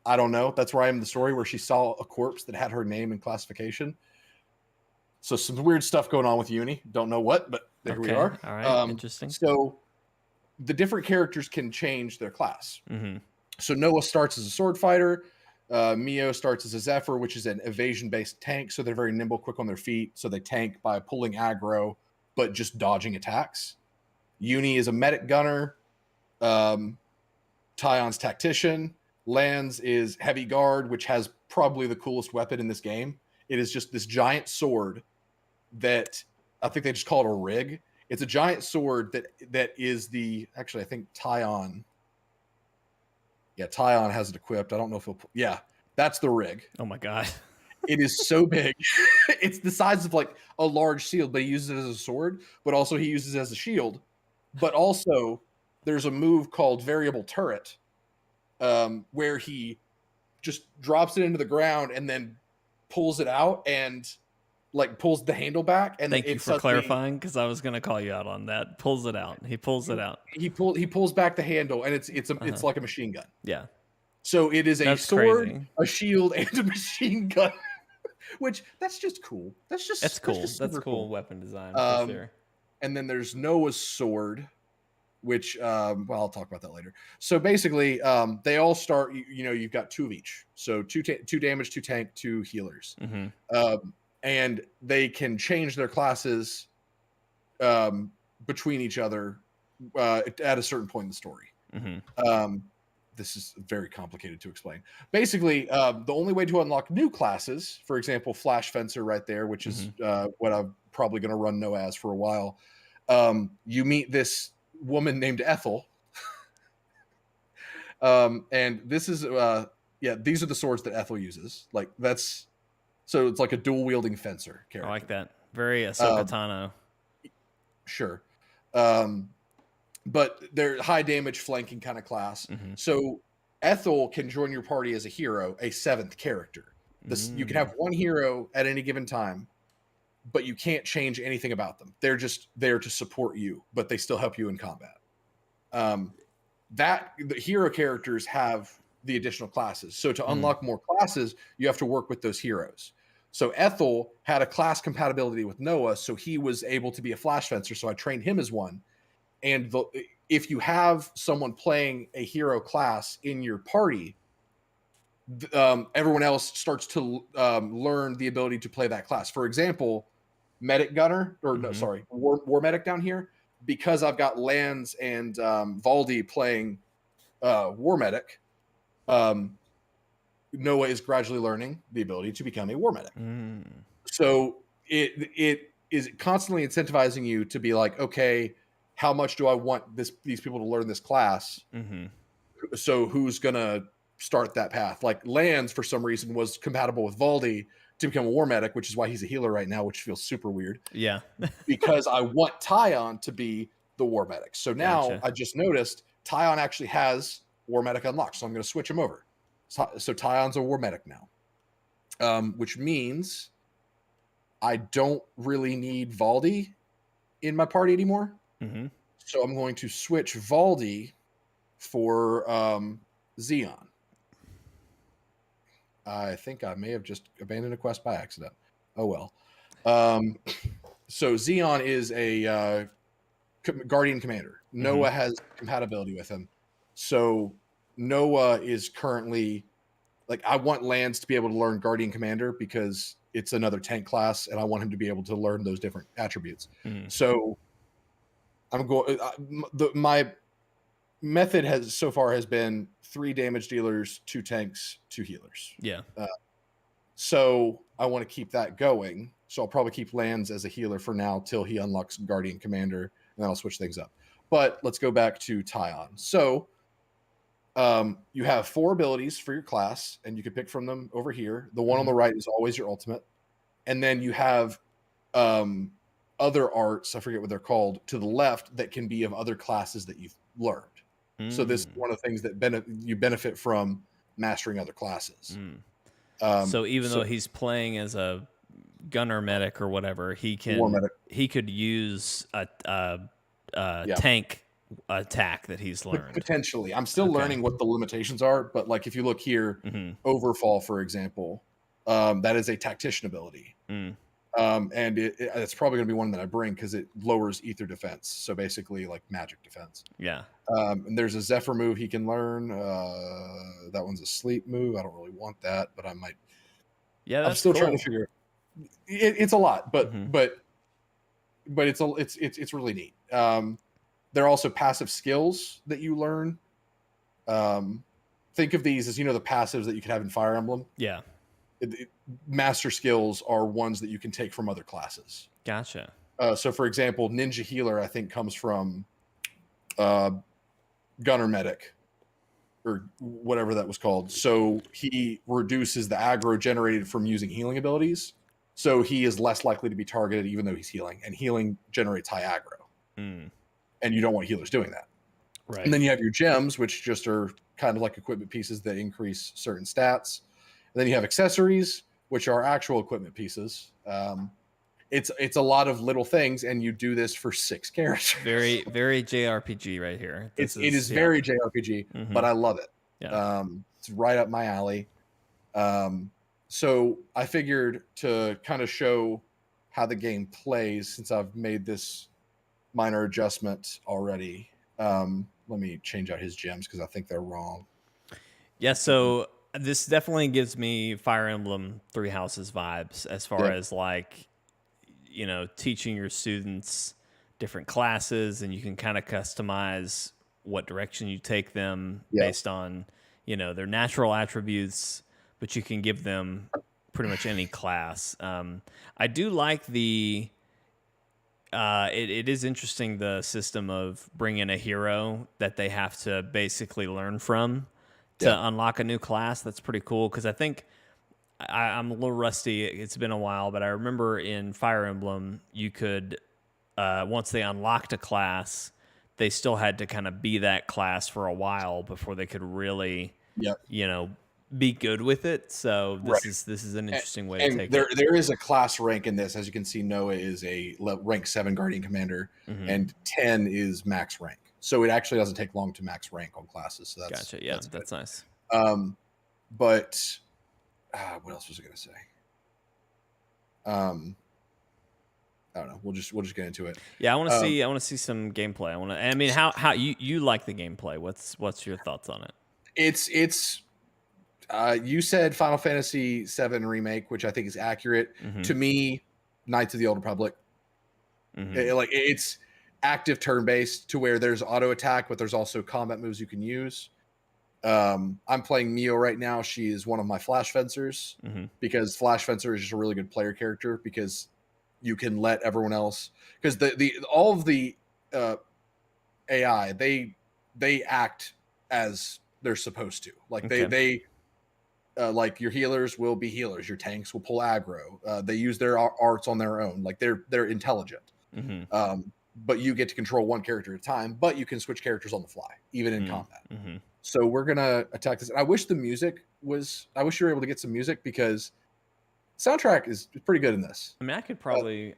Speaker 2: I don't know. That's where I am in the story, where she saw a corpse that had her name and classification. So some weird stuff going on with Uni. Don't know what, but there we are.
Speaker 1: All right. Interesting.
Speaker 2: So the different characters can change their class. So Noah starts as a sword fighter. Mio starts as a Zephyr, which is an evasion-based tank. So they're very nimble, quick on their feet. So they tank by pulling aggro, but just dodging attacks. Uni is a medic gunner. Tyon's tactician. Lance is heavy guard, which has probably the coolest weapon in this game. It is just this giant sword that I think they just call it a rig. It's a giant sword that is actually, I think Tyon. Yeah, Tyon has it equipped. I don't know if that's the rig.
Speaker 1: Oh my God.
Speaker 2: It is so big. It's the size of like a large shield, but he uses it as a sword, but also he uses it as a shield. But also there's a move called variable turret, where he just drops it into the ground and then pulls it out and like pulls the handle back. And
Speaker 1: Thank you
Speaker 2: it
Speaker 1: for
Speaker 2: suddenly,
Speaker 1: clarifying, because I was going to call you out on that. Pulls it out. He pulls it out.
Speaker 2: he pulls back the handle, and it's like a machine gun.
Speaker 1: Yeah.
Speaker 2: So it is a
Speaker 1: That's
Speaker 2: sword,
Speaker 1: crazy.
Speaker 2: a shield, and a machine gun. Which that's just cool. That's
Speaker 1: cool.
Speaker 2: just
Speaker 1: That's
Speaker 2: super
Speaker 1: cool weapon design for sure.
Speaker 2: And then there's Noah's sword, which well, I'll talk about that later. So basically, they all start. You've got 2 of each. So 2 damage, 2 tank, 2 healers, and they can change their classes between each other at a certain point in the story. This is very complicated to explain. Basically, the only way to unlock new classes, for example, Flash Fencer right there, which is what I'm probably going to run Noah as for a while. You meet this woman named Ethel. And this is, these are the swords that Ethel uses. Like so it's like a dual wielding fencer character.
Speaker 1: I like that. Very Ahsoka Tano.
Speaker 2: Sure. But they're high damage flanking kind of class. So Ethel can join your party as a hero, a 7th character. You can have 1 hero at any given time, but you can't change anything about them. They're just there to support you, but they still help you in combat. The hero characters have the additional classes. So to unlock more classes, you have to work with those heroes. So Ethel had a class compatibility with Noah, so he was able to be a Flash Fencer. So I trained him as one. And if you have someone playing a hero class in your party, everyone else starts to learn the ability to play that class. For example, Medic Gunner, War Medic down here, because I've got Lance and Valdi playing War Medic, Noah is gradually learning the ability to become a War Medic. So it is constantly incentivizing you to be like, okay, how much do I want these people to learn this class? So who's gonna start that path? Like Lance, for some reason, was compatible with Valdi to become a War Medic, which is why he's a healer right now, which feels super weird.
Speaker 1: Yeah.
Speaker 2: Because I want Tyon to be the War Medic. So now I just noticed Tyon actually has War Medic unlocked, so I'm going to switch him over. So Tyon's a War Medic now, which means I don't really need Valdi in my party anymore. So I'm going to switch Valdi for Xeon. I think I may have just abandoned a quest by accident. Oh well. So Xeon is a Guardian Commander. Noah has compatibility with him. So Noah is currently like, I want Lance to be able to learn Guardian Commander because it's another tank class, and I want him to be able to learn those different attributes. So I'm going. My method has been 3 damage dealers, 2 tanks, 2 healers.
Speaker 1: Yeah.
Speaker 2: So I want to keep that going. So I'll probably keep Lance as a healer for now till he unlocks Guardian Commander, and then I'll switch things up. But let's go back to Tyon. So you have 4 abilities for your class, and you can pick from them over here. The one on the right is always your ultimate. And then you have other arts, I forget what they're called, to the left that can be of other classes that you've learned. So this is one of the things that you benefit from mastering other classes.
Speaker 1: So even though he's playing as a gunner medic or whatever, he could use a tank attack that he's learned.
Speaker 2: Potentially. I'm still learning what the limitations are, but like if you look here, Overfall, for example, that is a tactician ability. And it's probably going to be one that I bring because it lowers ether defense. So basically like magic defense.
Speaker 1: Yeah.
Speaker 2: And there's a Zephyr move he can learn. That one's a sleep move. I don't really want that, but I might.
Speaker 1: Yeah, that's
Speaker 2: I'm still
Speaker 1: cool.
Speaker 2: trying to figure it's a lot, but it's really neat. There are also passive skills that you learn. Think of these as, the passives that you can have in Fire Emblem.
Speaker 1: Yeah.
Speaker 2: Master skills are ones that you can take from other classes.
Speaker 1: Gotcha.
Speaker 2: So for example, Ninja Healer, I think, comes from Gunner Medic or whatever that was called. So he reduces the aggro generated from using healing abilities. So he is less likely to be targeted even though he's healing, and healing generates high aggro. And you don't want healers doing that.
Speaker 1: Right.
Speaker 2: And then you have your gems, which just are kind of like equipment pieces that increase certain stats. And then you have accessories, which are actual equipment pieces. It's a lot of little things, and you do this for 6 characters.
Speaker 1: Very, very JRPG right here.
Speaker 2: It is very JRPG, but I love it.
Speaker 1: Yeah.
Speaker 2: It's right up my alley. So I figured to kind of show how the game plays, since I've made this minor adjustment already. Let me change out his gems because I think they're wrong.
Speaker 1: Yeah, so this definitely gives me Fire Emblem Three Houses vibes as far
Speaker 2: Yep.
Speaker 1: as like, teaching your students different classes, and you can kind of customize what direction you take them
Speaker 2: Yep.
Speaker 1: based on, their natural attributes, but you can give them pretty much any class. I do like it is interesting, the system of bringing a hero that they have to basically learn from to
Speaker 2: Yep.
Speaker 1: unlock a new class. That's pretty cool because I think I'm a little rusty. It's been a while, but I remember in Fire Emblem, you could, once they unlocked a class, they still had to kind of be that class for a while before they could really,
Speaker 2: Yep.
Speaker 1: be good with it. So
Speaker 2: Right.
Speaker 1: this is an interesting way to
Speaker 2: And
Speaker 1: take
Speaker 2: there
Speaker 1: it.
Speaker 2: there is a class rank in this. As you can see, Noah is a rank 7 Guardian Commander,
Speaker 1: Mhm.
Speaker 2: and 10 is max rank. So it actually doesn't take long to max rank on classes. So that's
Speaker 1: Gotcha. Yeah,
Speaker 2: good.
Speaker 1: that's nice.
Speaker 2: But what else was I going to say? I don't know. We'll just get into it.
Speaker 1: Yeah, I want to see some gameplay. I mean, how you like the gameplay? What's your thoughts on it?
Speaker 2: It's you said Final Fantasy VII remake, which I think is accurate.
Speaker 1: Mhm.
Speaker 2: To me, Knights of the Old Republic.
Speaker 1: Mhm.
Speaker 2: It's active turn based to where there's auto attack, but there's also combat moves you can use. I'm playing Mio right now. She is one of my Flash Fencers
Speaker 1: Mhm.
Speaker 2: because Flash Fencer is just a really good player character because you can let everyone else, because the all of the AI, they act as they're supposed to. Like
Speaker 1: Okay.
Speaker 2: they like your healers will be healers, your tanks will pull aggro. They use their arts on their own. Like they're intelligent.
Speaker 1: Mhm.
Speaker 2: But you get to control one character at a time. But you can switch characters on the fly, even in combat.
Speaker 1: Mhm.
Speaker 2: So we're gonna attack this. I wish the music was. I wish you were able to get some music because soundtrack is pretty good in this.
Speaker 1: I mean, I could probably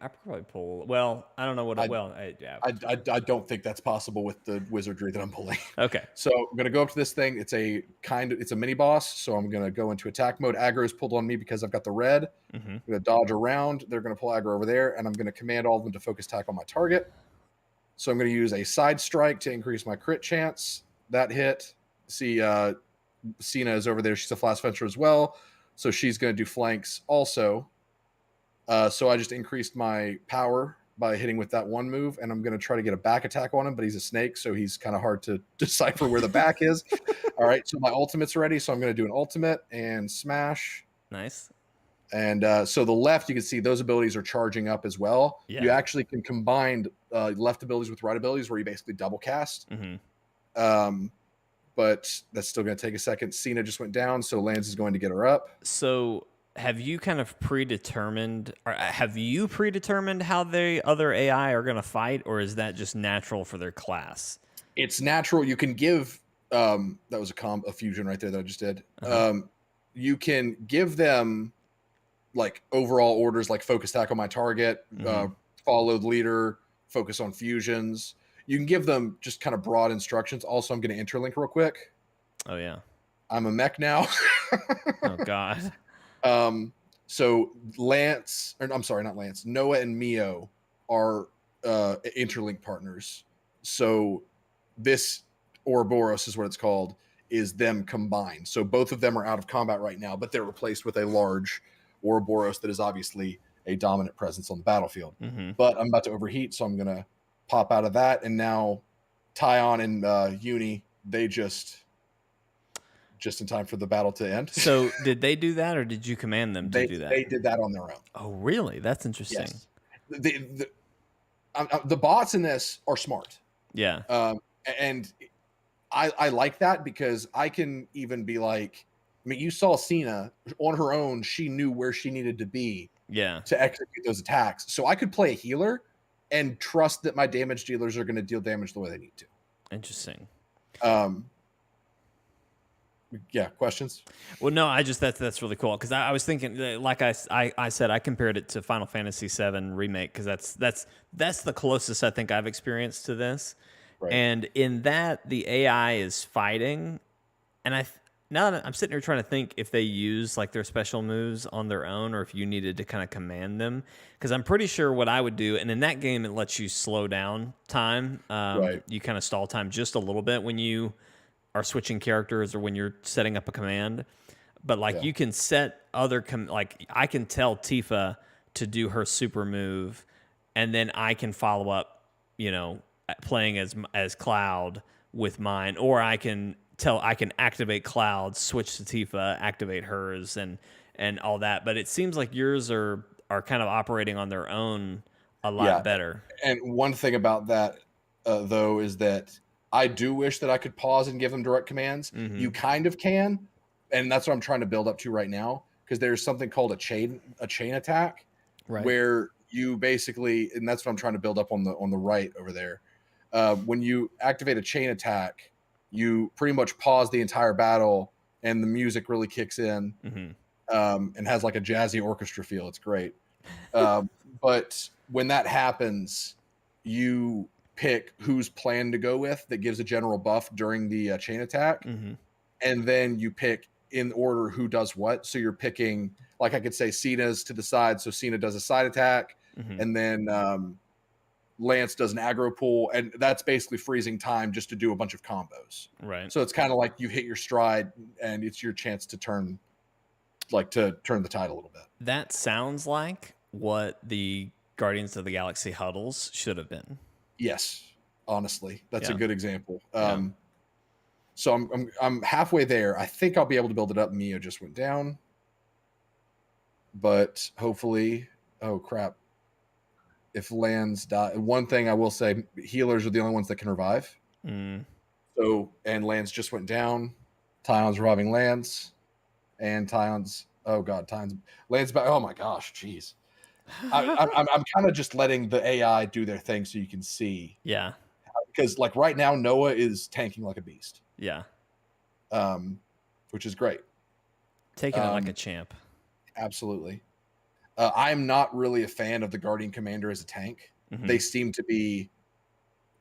Speaker 1: pull. Well, I don't know what.
Speaker 2: I
Speaker 1: Yeah.
Speaker 2: I don't think that's possible with the wizardry that I'm pulling.
Speaker 1: Okay.
Speaker 2: So I'm gonna go up to this thing. It's a mini boss. So I'm gonna go into attack mode. Aggro is pulled on me because I've got the red.
Speaker 1: Mhm.
Speaker 2: I'm gonna dodge around. They're gonna pull aggro over there, and I'm gonna command all of them to focus attack on my target. So I'm gonna use a side strike to increase my crit chance. That hit. See, Cena is over there. She's a flash fencer as well. So she's going to do flanks also. So I just increased my power by hitting with that one move, and I'm going to try to get a back attack on him, but he's a snake, so he's kind of hard to decipher where the back is. All right, so my ultimate's ready, so I'm going to do an ultimate and smash.
Speaker 1: Nice.
Speaker 2: And so the left, you can see those abilities are charging up as well.
Speaker 1: Yeah.
Speaker 2: You actually can combine left abilities with right abilities where you basically double cast.
Speaker 1: Mhm.
Speaker 2: But that's still going to take a second. Cena just went down, so Lance is going to get her up.
Speaker 1: So, have you kind of predetermined, or have you predetermined how the other AI are going to fight, or is that just natural for their class?
Speaker 2: It's natural. You can give. That was a fusion right there that I just did. You can give them like overall orders, like focus attack on my target, follow the leader, focus on fusions. You can give them just kind of broad instructions. Also, I'm going to interlink real quick.
Speaker 1: Oh yeah.
Speaker 2: I'm a mech now.
Speaker 1: Oh god.
Speaker 2: So Lance, or I'm sorry, not Lance. Noah and Mio are interlink partners. So this Ouroboros is what it's called, is them combined. So both of them are out of combat right now, but they're replaced with a large Ouroboros that is obviously a dominant presence on the battlefield. But I'm about to overheat, so I'm gonna pop out of that. And now Tyon and Uni, they just in time for the battle to end.
Speaker 1: So, did they do that, or did you command them to do that?
Speaker 2: They did that on their own.
Speaker 1: Oh, really? That's interesting.
Speaker 2: Yes. The bots in this are smart.
Speaker 1: Yeah.
Speaker 2: And I like that because I can even be like, I mean, you saw Cena on her own. She knew where she needed to be to execute those attacks. So I could play a healer and trust that my damage dealers are going to deal damage the way they need to.
Speaker 1: Interesting.
Speaker 2: Um, yeah, questions?
Speaker 1: Well, no, that's really cool because I was thinking, like I said, I compared it to Final Fantasy VII Remake because that's the closest I think I've experienced to this.
Speaker 2: Right.
Speaker 1: And in that, the AI is fighting, and now that I'm sitting here trying to think if they use like their special moves on their own or if you needed to kind of command them, because I'm pretty sure what I would do, and in that game it lets you slow down time.
Speaker 2: Right.
Speaker 1: You kind of stall time just a little bit when you are switching characters or when you're setting up a command. But like
Speaker 2: Yeah.
Speaker 1: you can set other like I can tell Tifa to do her super move, and then I can follow up, playing as Cloud with mine, or I can activate Cloud, switch to Tifa, activate hers, and all that. But it seems like yours are kind of operating on their own a lot
Speaker 2: Yeah.
Speaker 1: better.
Speaker 2: And one thing about that, though, is that I do wish that I could pause and give them direct commands.
Speaker 1: Mm-hmm.
Speaker 2: You kind of can, and that's what I'm trying to build up to right now, because there's something called a chain attack,
Speaker 1: Right.
Speaker 2: where you basically, and that's what I'm trying to build up on the right over there. When you activate a chain attack, you pretty much pause the entire battle, and the music really kicks in, and has like a jazzy orchestra feel. It's great. But when that happens, you pick whose plan to go with that gives a general buff during the chain attack, and then you pick in order who does what. So you're picking, like I could say Cena's to the side, so Cena does a side attack, and then Lance does an aggro pull, and that's basically freezing time just to do a bunch of combos.
Speaker 1: Right.
Speaker 2: So it's kind of like you hit your stride, and it's your chance to turn the tide a little bit.
Speaker 1: That sounds like what the Guardians of the Galaxy huddles should have been.
Speaker 2: Yes, honestly, that's a
Speaker 1: Yeah.
Speaker 2: good example.
Speaker 1: Yeah.
Speaker 2: So I'm halfway there. I think I'll be able to build it up. Mia just went down, but hopefully, oh crap! If Lands die, one thing I will say, healers are the only ones that can revive. So, and Lands just went down. Tyon's reviving Lands, and Tyon's, oh god, Tyon's Lands back. Oh my gosh, jeez. I'm kind of just letting the AI do their thing so you can see.
Speaker 1: Yeah.
Speaker 2: Because like right now, Noah is tanking like a beast.
Speaker 1: Yeah.
Speaker 2: Which is great.
Speaker 1: Taking it like a champ.
Speaker 2: Absolutely. I'm not really a fan of the Guardian Commander as a tank. They seem to be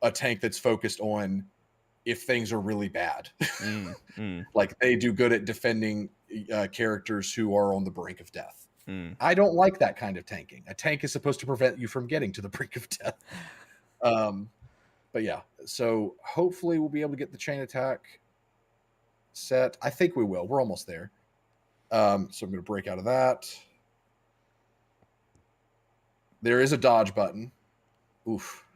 Speaker 2: a tank that's focused on if things are really bad. Like they do good at defending characters who are on the brink of death. I don't like that kind of tanking. A tank is supposed to prevent you from getting to the brink of death. But yeah, so hopefully we'll be able to get the chain attack set. I think we will. We're almost there. So I'm going to break out of that. There is a dodge button. Oof.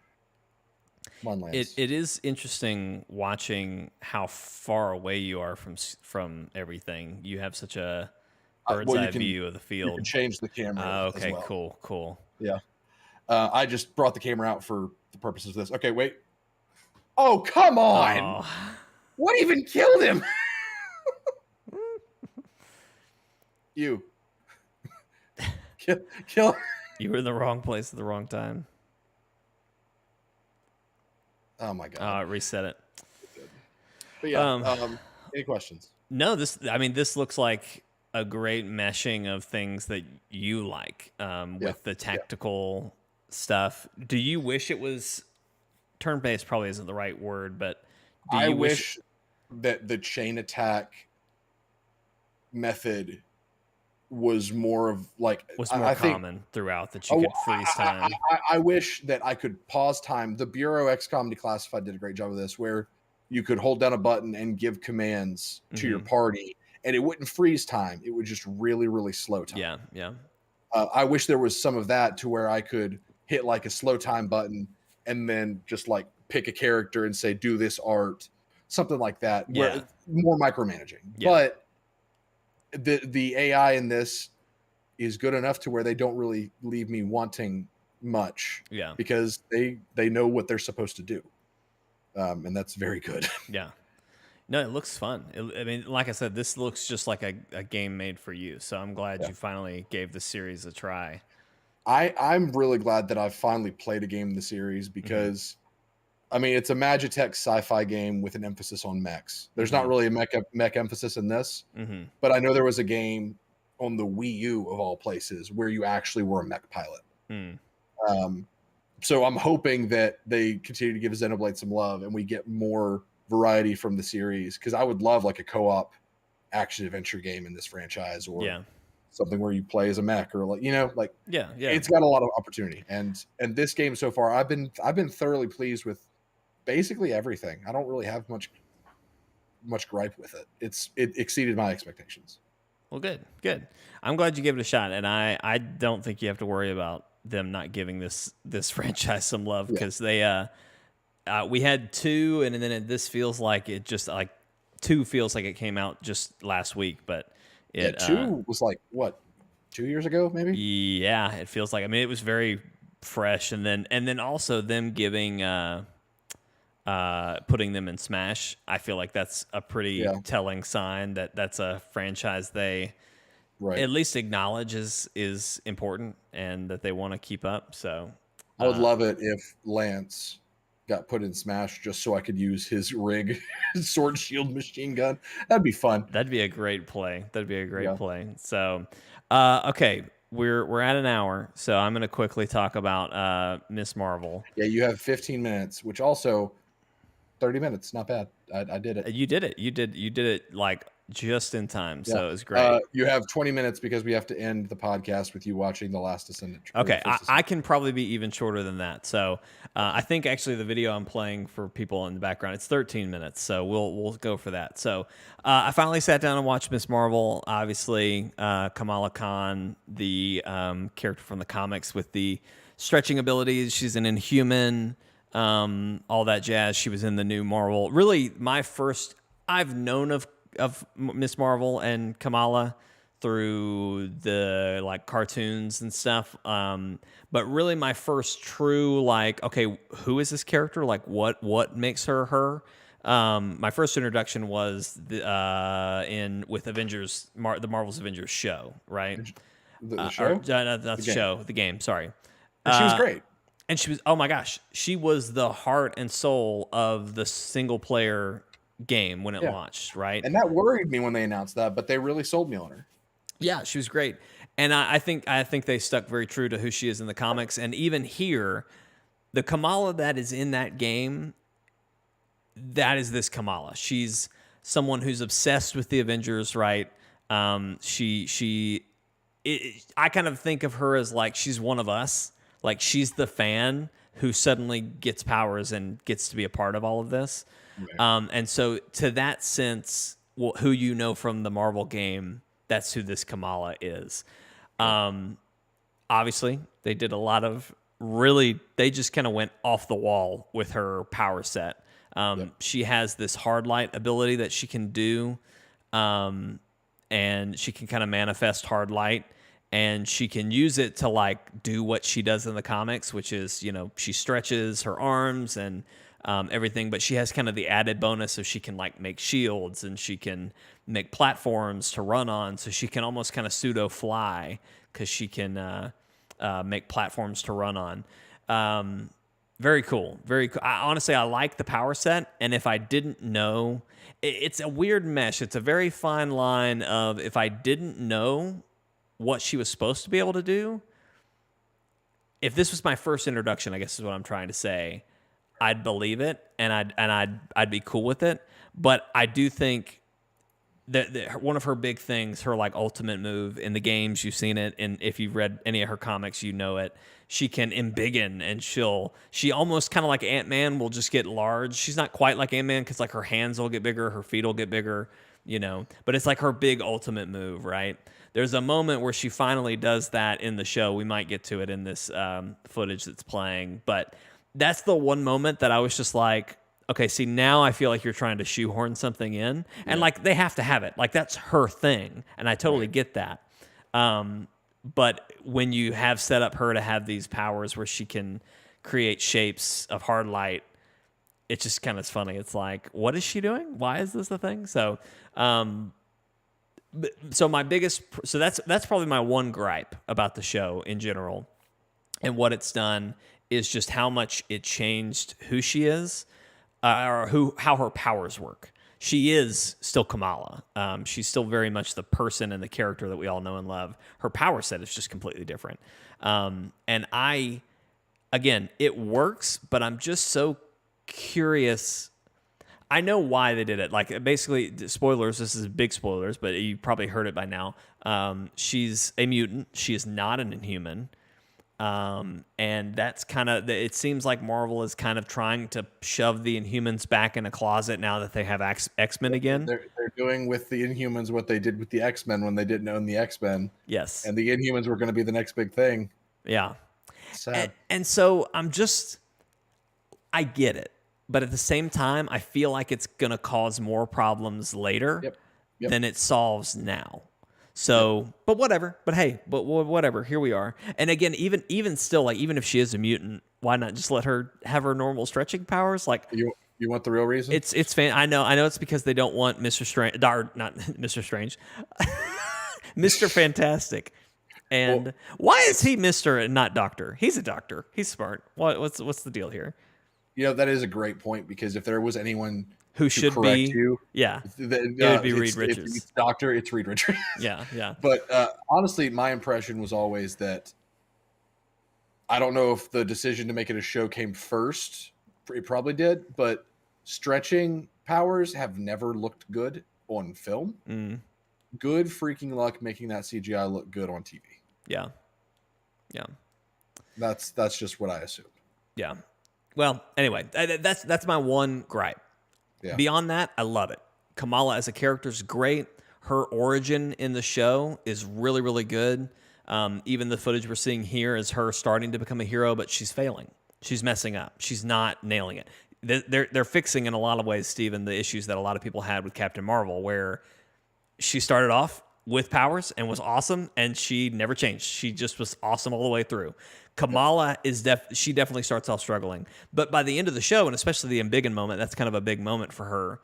Speaker 2: Come on, Lance.
Speaker 1: It is interesting watching how far away you are from everything. You have such a bird's eye view of the field.
Speaker 2: You can change the camera.
Speaker 1: Okay,
Speaker 2: as well.
Speaker 1: cool.
Speaker 2: Yeah. I just brought the camera out for the purposes of this. Okay, wait. Oh, come on.
Speaker 1: Oh.
Speaker 2: What even killed him? You. Kill.
Speaker 1: You were in the wrong place at the wrong time.
Speaker 2: Oh my god.
Speaker 1: Reset it.
Speaker 2: But yeah, any questions?
Speaker 1: No, this looks like a great meshing of things that you like with the tactical stuff. Do you wish it was turn-based? Probably isn't the right word, but
Speaker 2: I wish that the chain attack method was more of like
Speaker 1: common throughout, that you could freeze time.
Speaker 2: I wish that I could pause time. The Bureau XCOM Declassified did a great job of this, where you could hold down a button and give commands to your party, and it wouldn't freeze time. It would just really, really slow time.
Speaker 1: Yeah.
Speaker 2: I wish there was some of that to where I could hit like a slow time button and then just like pick a character and say, do this art, something like that.
Speaker 1: Yeah.
Speaker 2: More micromanaging. Yeah. But the AI in this is good enough to where they don't really leave me wanting much. Yeah. Because they know what they're supposed to do. And that's very good.
Speaker 1: Yeah. No, it looks fun. Like I said, this looks just like a game made for you. So I'm glad you finally gave the series a try.
Speaker 2: I'm really glad that I've finally played a game in the series, because I mean, it's a Magitech sci-fi game with an emphasis on mechs. There's not
Speaker 1: Mhm.
Speaker 2: really a mech emphasis in this,
Speaker 1: Mhm.
Speaker 2: but I know there was a game on the Wii U of all places where you actually were a mech pilot.
Speaker 1: Mm.
Speaker 2: Um, so I'm hoping that they continue to give Xenoblade some love and we get more variety from the series, because I would love like a co-op action adventure game in this franchise, or
Speaker 1: Yeah.
Speaker 2: something where you play as a mech, or like, like
Speaker 1: Yeah. Yeah.
Speaker 2: it's got a lot of opportunity. And this game so far, I've been thoroughly pleased with basically everything. I don't really have much gripe with it. It exceeded my expectations.
Speaker 1: Well, good, good. I'm glad you gave it a shot, and I don't think you have to worry about them not giving this franchise some love,
Speaker 2: Yeah.
Speaker 1: because we had two, and then this feels like it just like two feels like it came out just last week, but
Speaker 2: Yeah,
Speaker 1: it
Speaker 2: 2 was like what, 2 years ago maybe?
Speaker 1: yeah, it feels like, I mean, it was very fresh, and then also them giving putting them in Smash. I feel like that's a pretty
Speaker 2: Yeah,
Speaker 1: telling sign that that's a franchise they
Speaker 2: right.
Speaker 1: at least acknowledge is important and that they want to keep up. So
Speaker 2: I would love it if Lance got put in Smash just so I could use his rig, sword shield machine gun. That'd be fun.
Speaker 1: that'd be a great play. That'd be a great
Speaker 2: Yeah.
Speaker 1: play. So okay, we're at an hour, so I'm gonna quickly talk about Miss Marvel.
Speaker 2: Yeah, you have 15 minutes, which also 30 minutes, not bad. I did it.
Speaker 1: You did it. You did it like just in time.
Speaker 2: Yeah.
Speaker 1: So it was great.
Speaker 2: You have 20 minutes because we have to end the podcast with you watching The Last Descendant. Or
Speaker 1: Okay,
Speaker 2: First
Speaker 1: I
Speaker 2: Descendant.
Speaker 1: can probably be even shorter than that. So I think actually the video I'm playing for people in the background, it's 13 minutes. So we'll go for that. So I finally sat down and watched Miss Marvel. Obviously, Kamala Khan, the character from the comics with the stretching abilities. She's an Inhuman, all that jazz. She was in the new Marvel. Really, my first I've known of Miss Marvel and Kamala through the like cartoons and stuff. But really my first true like, okay, who is this character? Like what makes her her? My first introduction was in with Avengers, the Marvel's Avengers show, right?
Speaker 2: The
Speaker 1: Or
Speaker 2: show?
Speaker 1: not the
Speaker 2: game.
Speaker 1: show, the game. Sorry.
Speaker 2: And she was great.
Speaker 1: And she was, oh my gosh, she was the heart and soul of the single player game when it
Speaker 2: Yeah.
Speaker 1: launched, right?
Speaker 2: And that worried me when they announced that, but they really sold me on her.
Speaker 1: Yeah, she was great, and I think they stuck very true to who she is in the comics, and even here, the Kamala that is in that game, that is this Kamala. She's someone who's obsessed with the Avengers, right? I kind of think of her as like she's one of us, like she's the fan who suddenly gets powers and gets to be a part of all of this,
Speaker 2: Right.
Speaker 1: and so to that sense, who you know from the Marvel game. That's who this Kamala is. Obviously, they did a lot of they just kind of went off the wall with her power set. She has this hard light ability that she can do, and she can kind of manifest hard light, and she can use it to like do what she does in the comics, which is, she stretches her arms and everything, but she has kind of the added bonus of she can like make shields and she can make platforms to run on, so she can almost kind of pseudo fly because she can make platforms to run on. Very cool, very cool. Honestly, I like the power set, and if I didn't know, it's a weird mesh. It's a very fine line of if I didn't know what she was supposed to be able to do. If this was my first introduction, I guess is what I'm trying to say, I'd believe it and I'd be cool with it. But I do think that one of her big things, her like ultimate move in the games, you've seen it, and if you've read any of her comics, you know it. She can embiggen, and she almost kind of like Ant-Man will just get large. She's not quite like Ant-Man because like her hands will get bigger, her feet will get bigger, But it's like her big ultimate move, right? There's a moment where she finally does that in the show. We might get to it in this footage that's playing, but that's the one moment that I was just like, okay, see, now I feel like you're trying to shoehorn something in. And, like, they have to have it. Like, that's her thing, and I totally get that. But when you have set up her to have these powers where she can create shapes of hard light, it just kind of is funny. It's like, what is she doing? Why is this a thing? So that's probably my one gripe about the show in general. And what it's done is just how much it changed who she is, or how her powers work. She is still Kamala. She's still very much the person and the character that we all know and love. Her power set is just completely different. And again, it works, but I'm just so curious. I know why they did it. Like, basically, spoilers. This is big spoilers, but you probably heard it by now. She's a mutant. She is not an Inhuman. And that's kind of, it seems like Marvel is kind of trying to shove the Inhumans back in a closet now that they have X-Men again.
Speaker 2: They're doing with the Inhumans what they did with the X-Men when they didn't own the X-Men.
Speaker 1: Yes.
Speaker 2: And the Inhumans were going to be the next big thing.
Speaker 1: Yeah.
Speaker 2: Sad.
Speaker 1: And so I get it. But at the same time, I feel like it's going to cause more problems later than it solves now. So, but whatever. But hey, whatever. Here we are. And again, even still, like, even if she is a mutant, why not just let her have her normal stretching powers? Like,
Speaker 2: you want the real reason?
Speaker 1: It's I know it's because they don't want Mr. Strange, or not Mr. Strange, Mr. Fantastic. And why is he Mr. and not Doctor? He's a doctor. He's smart. What's the deal here?
Speaker 2: That is a great point, because if there was anyone
Speaker 1: who should be, it would be Reed Richards.
Speaker 2: If it's Doctor, it's Reed Richards.
Speaker 1: Yeah.
Speaker 2: But honestly, my impression was always that, I don't know if the decision to make it a show came first. It probably did, but stretching powers have never looked good on film. Good freaking luck making that CGI look good on TV.
Speaker 1: Yeah.
Speaker 2: That's just what I assumed.
Speaker 1: Yeah. Well, anyway, that's my one gripe. Yeah. Beyond that, I love it. Kamala as a character is great. Her origin in the show is really, really good. Even the footage we're seeing here is her starting to become a hero, but she's failing. She's messing up. She's not nailing it. They're fixing, in a lot of ways, Steven, the issues that a lot of people had with Captain Marvel, where she started off with powers and was awesome, and she never changed. She just was awesome all the way through. Kamala she definitely starts off struggling, but by the end of the show, and especially the Embiggen moment, that's kind of a big moment for her.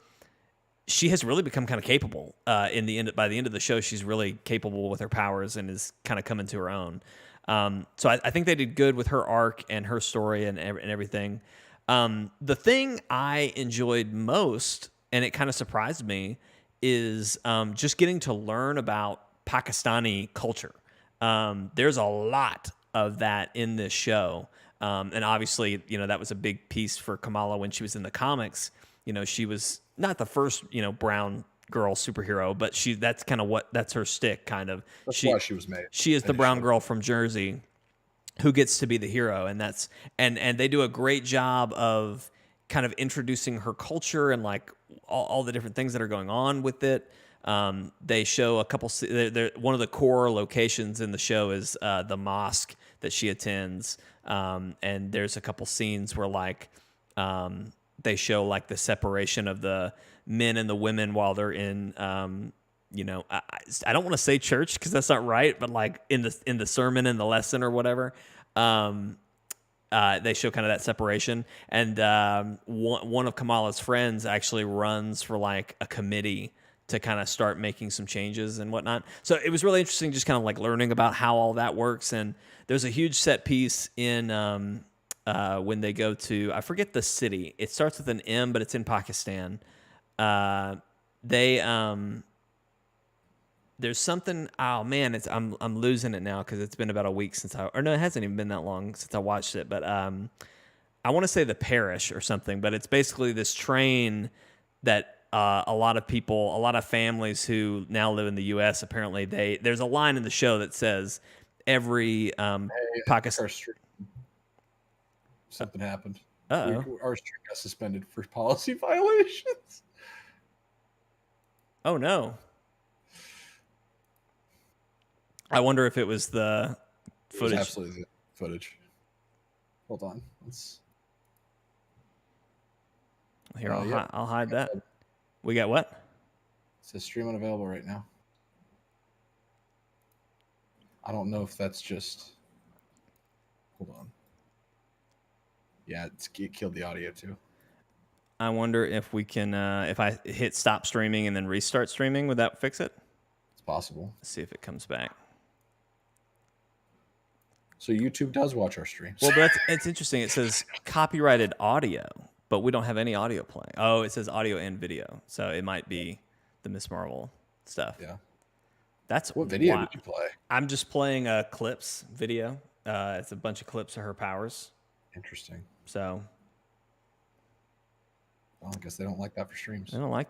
Speaker 1: She has really become kind of capable. By the end of the show, she's really capable with her powers and is kind of coming to her own. So I think they did good with her arc and her story and everything. The thing I enjoyed most, and it kind of surprised me, is just getting to learn about Pakistani culture. There's a lot of that in this show. And obviously, that was a big piece for Kamala when she was in the comics. She was not the first, brown girl superhero, but that's her stick, kind of.
Speaker 2: That's why she was made.
Speaker 1: She is the brown girl from Jersey who gets to be the hero. And and they do a great job of kind of introducing her culture and like all the different things that are going on with it. They show a couple. One of the core locations in the show is the mosque that she attends, and there's a couple scenes where they show like the separation of the men and the women while they're in. I don't want to say church because that's not right, but like in the sermon and the lesson or whatever. They show kind of that separation, and one of Kamala's friends actually runs for like a committee to kind of start making some changes and whatnot. So it was really interesting just kind of like learning about how all that works. And there's a huge set piece in when they go to, I forget the city. It starts with an M, but it's in Pakistan. There's something, oh man, I'm losing it now because it's been about a week since it hasn't even been that long since I watched it, but I want to say the parish or something, but it's basically this train that a lot of families who now live in the U.S., apparently there's a line in the show that says every Pakistan.
Speaker 2: Something happened.
Speaker 1: Our
Speaker 2: stream got suspended for policy violations.
Speaker 1: Oh no. I wonder if it was the footage.
Speaker 2: It was absolutely the footage. Hold on.
Speaker 1: Here, I'll hide that. We got what?
Speaker 2: It says stream unavailable right now. I don't know if that's just... Hold on. Yeah, it killed the audio too.
Speaker 1: I wonder if we can... if I hit stop streaming and then restart streaming, would that fix it?
Speaker 2: It's possible.
Speaker 1: Let's see if it comes back.
Speaker 2: So YouTube does watch our streams.
Speaker 1: Well, but it's interesting. It says copyrighted audio, but we don't have any audio playing. Oh, it says audio and video, so it might be the Miss Marvel stuff.
Speaker 2: Yeah.
Speaker 1: That's
Speaker 2: What video
Speaker 1: wild.
Speaker 2: did you play?
Speaker 1: I'm just playing a clips video. It's a bunch of clips of her powers.
Speaker 2: Interesting.
Speaker 1: So
Speaker 2: Well, I guess they don't like that for streams.
Speaker 1: I don't like that.